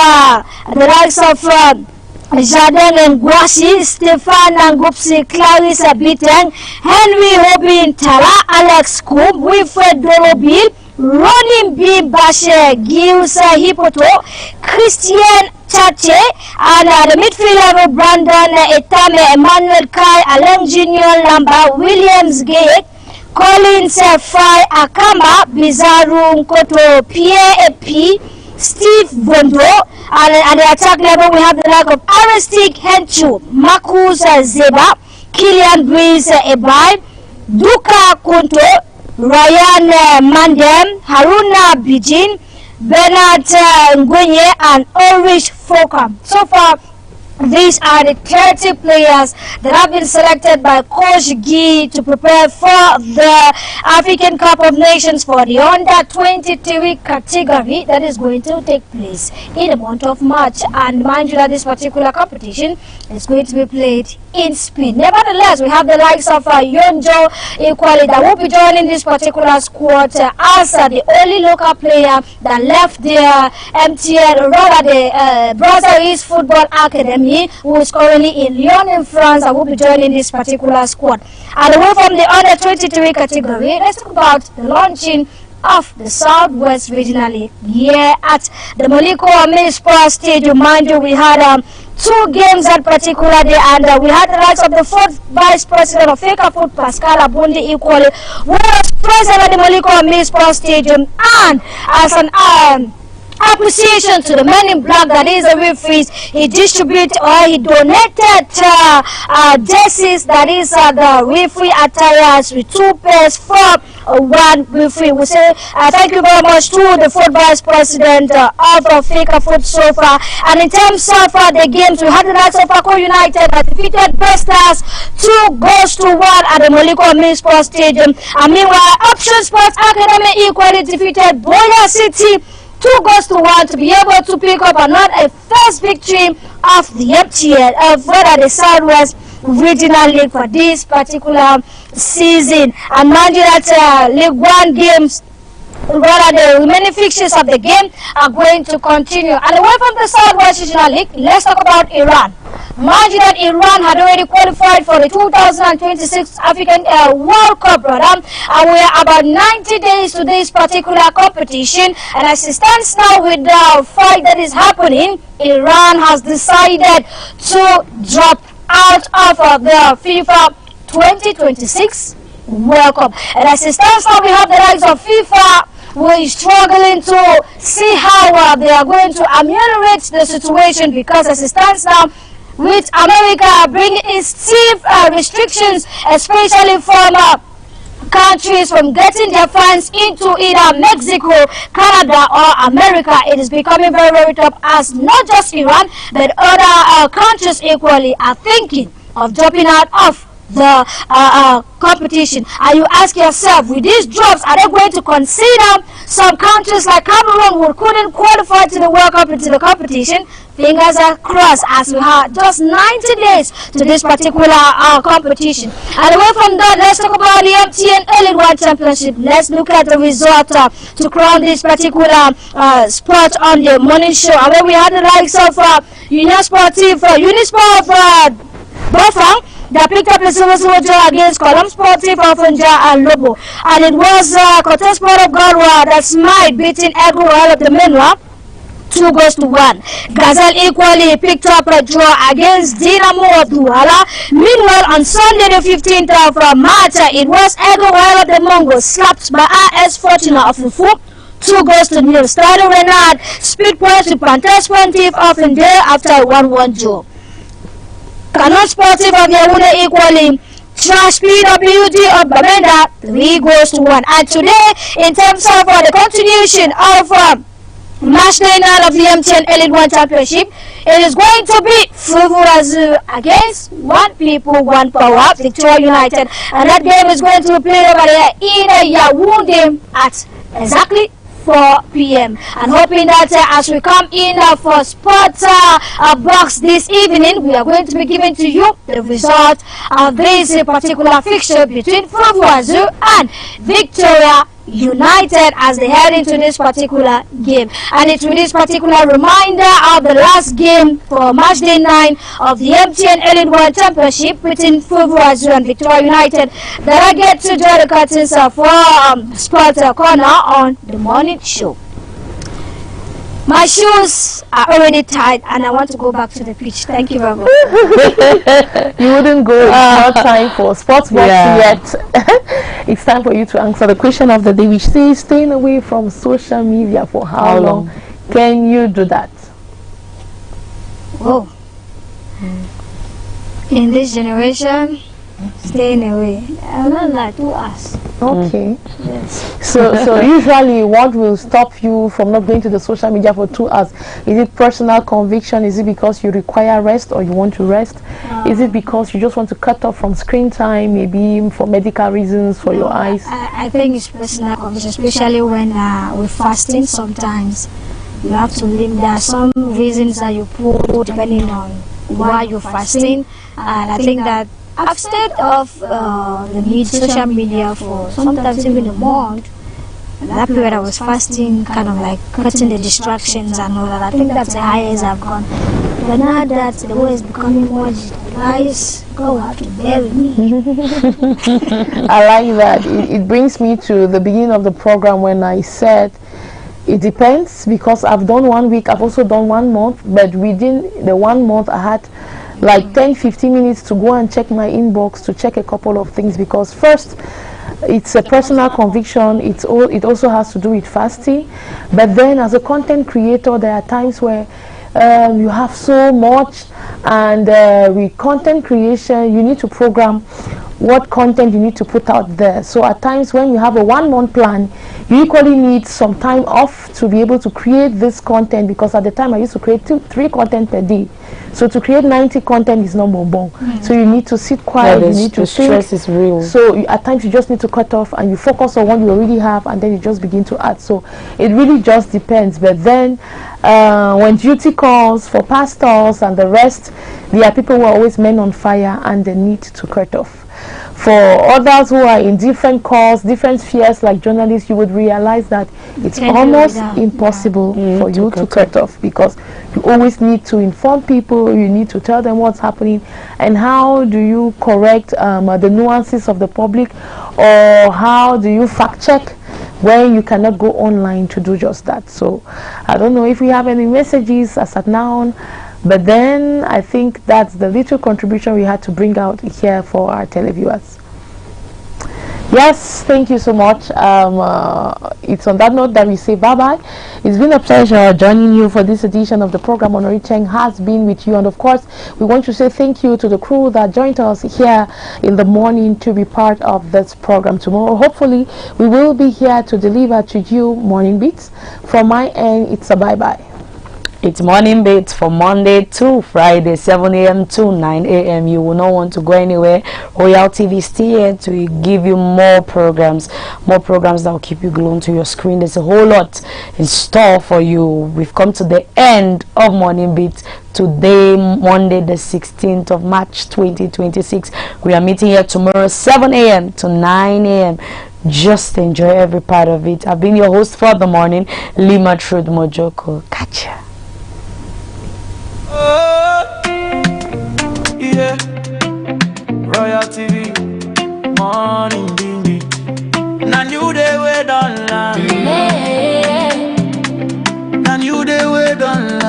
the likes of Jardin Ngwasi, Stefan Ngupsi, Clarissa Biteng, Henry Hobin Tara, Alex Kum, Wilfred Dorobil, Ronin B. Bashe, Gilsa Hipoto, Christian Chache, and the midfielder Brandon Etame, Emmanuel Kai, Alain Junior Lamba, Williams Gate, Collins Fry Akamba, Bizaru Nkoto, Pierre P. Steve Bondo, and at the attack level we have the like of Aristic Henchu, Marcus Zeba, Killian Breeze Ebai, Duka Kunto, Ryan Mandem, Haruna Bijin, Bernard Ngwenye, and Ulrich Fokam. So far, these are the 30 players that have been selected by Coach Guy to prepare for the African Cup of Nations for the under-23 category that is going to take place in the month of March. And mind you that this particular competition is going to be played in Spain. Nevertheless, we have the likes of Yonjo equally that will be joining this particular squad as the only local player that left the MTN, rather the Brazil Football Academy, who is currently in Lyon in France, and will be joining this particular squad. And away from the under-23 category, let's talk about the launching of the Southwest Regional League here at the Moliko Municipal Stadium. Mind you, we had 2 games that particular day, and we had the likes of the 4th Vice President of Feka Foot, Pascal Abundi equally, who was present at the Moliko Municipal Stadium, and as an appreciation to the men in black, that is the referees, he distributed or he donated jerseys, that is the referee attires, with 2 pairs for 1 referee. We say thank you very much to the 4th Vice President of Feka Foot so far. And in terms of the games, we had the likes of Ako United that defeated Bestars 2-1 at the Moliko Municipal Stadium. And meanwhile, Option Sports Academy equally defeated Boya City 2-1 to be able to pick up another first victory of the MTN of the Southwest Regional League for this particular season. And mind you that League 1 games, rather the remaining fixtures of the game, are going to continue. And away from the Southwest Regional League, let's talk about Iran. Mind you that Iran had already qualified for the 2026 African World Cup, brother. And we are about 90 days to this particular competition. And as it stands now with the fight that is happening, Iran has decided to drop out of the FIFA 2026 World Cup. And as it stands now, we have the likes of FIFA who is struggling to see how they are going to ameliorate the situation, because as it stands now, with America bringing in stiff restrictions, especially from countries from getting their fans into either Mexico, Canada, or America, it is becoming very, very tough, as not just Iran, but other countries equally are thinking of dropping out of the competition. And you ask yourself, with these drops, are they going to consider some countries like Cameroon who couldn't qualify to the World Cup into the competition? Fingers are crossed, as we have just 90 days to this particular competition. And away from that, let's talk about the MTN Elite One Championship. Let's look at the result to crown this particular sport on the morning show. And when we had the likes of Unisport of Bofang, that picked up the silver draw against Column Sportive of Nja and Lobo. And it was Cortes Sport of Garwa that smite beating Edward Royal of the Menwa 2-1. Gazelle equally picked up a draw against Dinamo of Douala. Meanwhile, on Sunday the 15th of March, it was Edward Royal of the Mongo slapped by RS Fortuna of Fufu 2-0. Stade Renard speed points to Panther Sportive of Ndale after a 1-1 draw. Canon Sportive of Yaoundé equally trash PWD of Bamenda 3-1. And today, in terms of the continuation of match 9 of the MTN Elite One Championship, it is going to be Fufu against One People, One Power, Victoria United. And that game is going to be played over there in Yaoundé at exactly 4 p.m. and hoping that as we come in for sports box this evening, we are going to be giving to you the result of this particular fixture between Fufu and Victoria united as they head into this particular game. And it's with this particular reminder of the last game for match day 9 of the MTN Elite World Championship between Fulvrazoo and Victoria United that I get to draw the curtains for Sports Corner on the morning show. My shoes are already tied and I want to go back to the pitch. Thank you very much. You wouldn't go. It's not time for sports box yet. It's time for you to answer the question of the day, which says staying away from social media for how long? Can you do that? Oh. In this generation, staying away. I'm not like 2 hours. Okay. Yes. So usually what will stop you from not going to the social media for 2 hours? Is it personal conviction? Is it because you require rest or you want to rest? Is it because you just want to cut off from screen time, maybe for medical reasons, for your eyes? I think it's personal conviction, especially when we're fasting sometimes. You have to limit. There are some reasons that you put depending on why you're fasting. And I think that I've stayed off the social media for sometimes even a month. And that period I was fasting, kind of like cutting the distractions and all that. I think that's the highest I've gone. But now that the world is becoming more digitalized, God will have to bear with me. I like that. It brings me to the beginning of the program when I said it depends, because I've done 1 week, I've also done 1 month, but within the 1 month I had like 10-15 minutes to go and check my inbox, to check a couple of things, because first it's a personal conviction. It also has to do with fasting, but then as a content creator there are times where you have so much, and with content creation you need to program what content you need to put out there. So at times when you have a 1 month plan, you equally need some time off to be able to create this content, because at the time I used to create 3 content per day. So to create 90 content is not more. So you need to sit quiet, you need to think. Stress is real. So at times you just need to cut off and you focus on what you already have, and then you just begin to add. So it really just depends. But then when duty calls for pastors and the rest, there are people who are always men on fire and they need to cut off. For others who are in different calls, different spheres like journalists, you would realize that it's almost impossible for you to cut off, because you always need to inform people, you need to tell them what's happening, and how do you correct the nuances of the public, or how do you fact check when you cannot go online to do just that. So I don't know if we have any messages as at now. But then I think that's the little contribution we had to bring out here for our televiewers. Yes, thank you so much. It's on that note that we say bye-bye. It's been a pleasure joining you for this edition of the program. Honori Cheng has been with you. And of course, we want to say thank you to the crew that joined us here in the morning to be part of this program. Tomorrow, hopefully, we will be here to deliver to you morning beats. From my end, it's a bye-bye. It's morning beats from Monday to Friday, 7 a.m. to 9 a.m. You will not want to go anywhere. Royal TV is still here to give you more programs that will keep you glued to your screen. There's a whole lot in store for you. We've come to the end of morning beats today, Monday the 16th of March 2026. We are meeting here tomorrow, 7 a.m. to 9 a.m. Just enjoy every part of it. I've been your host for the morning, Lima Trude Mojoko. Catch ya. Yeah, Royal TV, morning beat. Now you the way done land. Now you the way done land.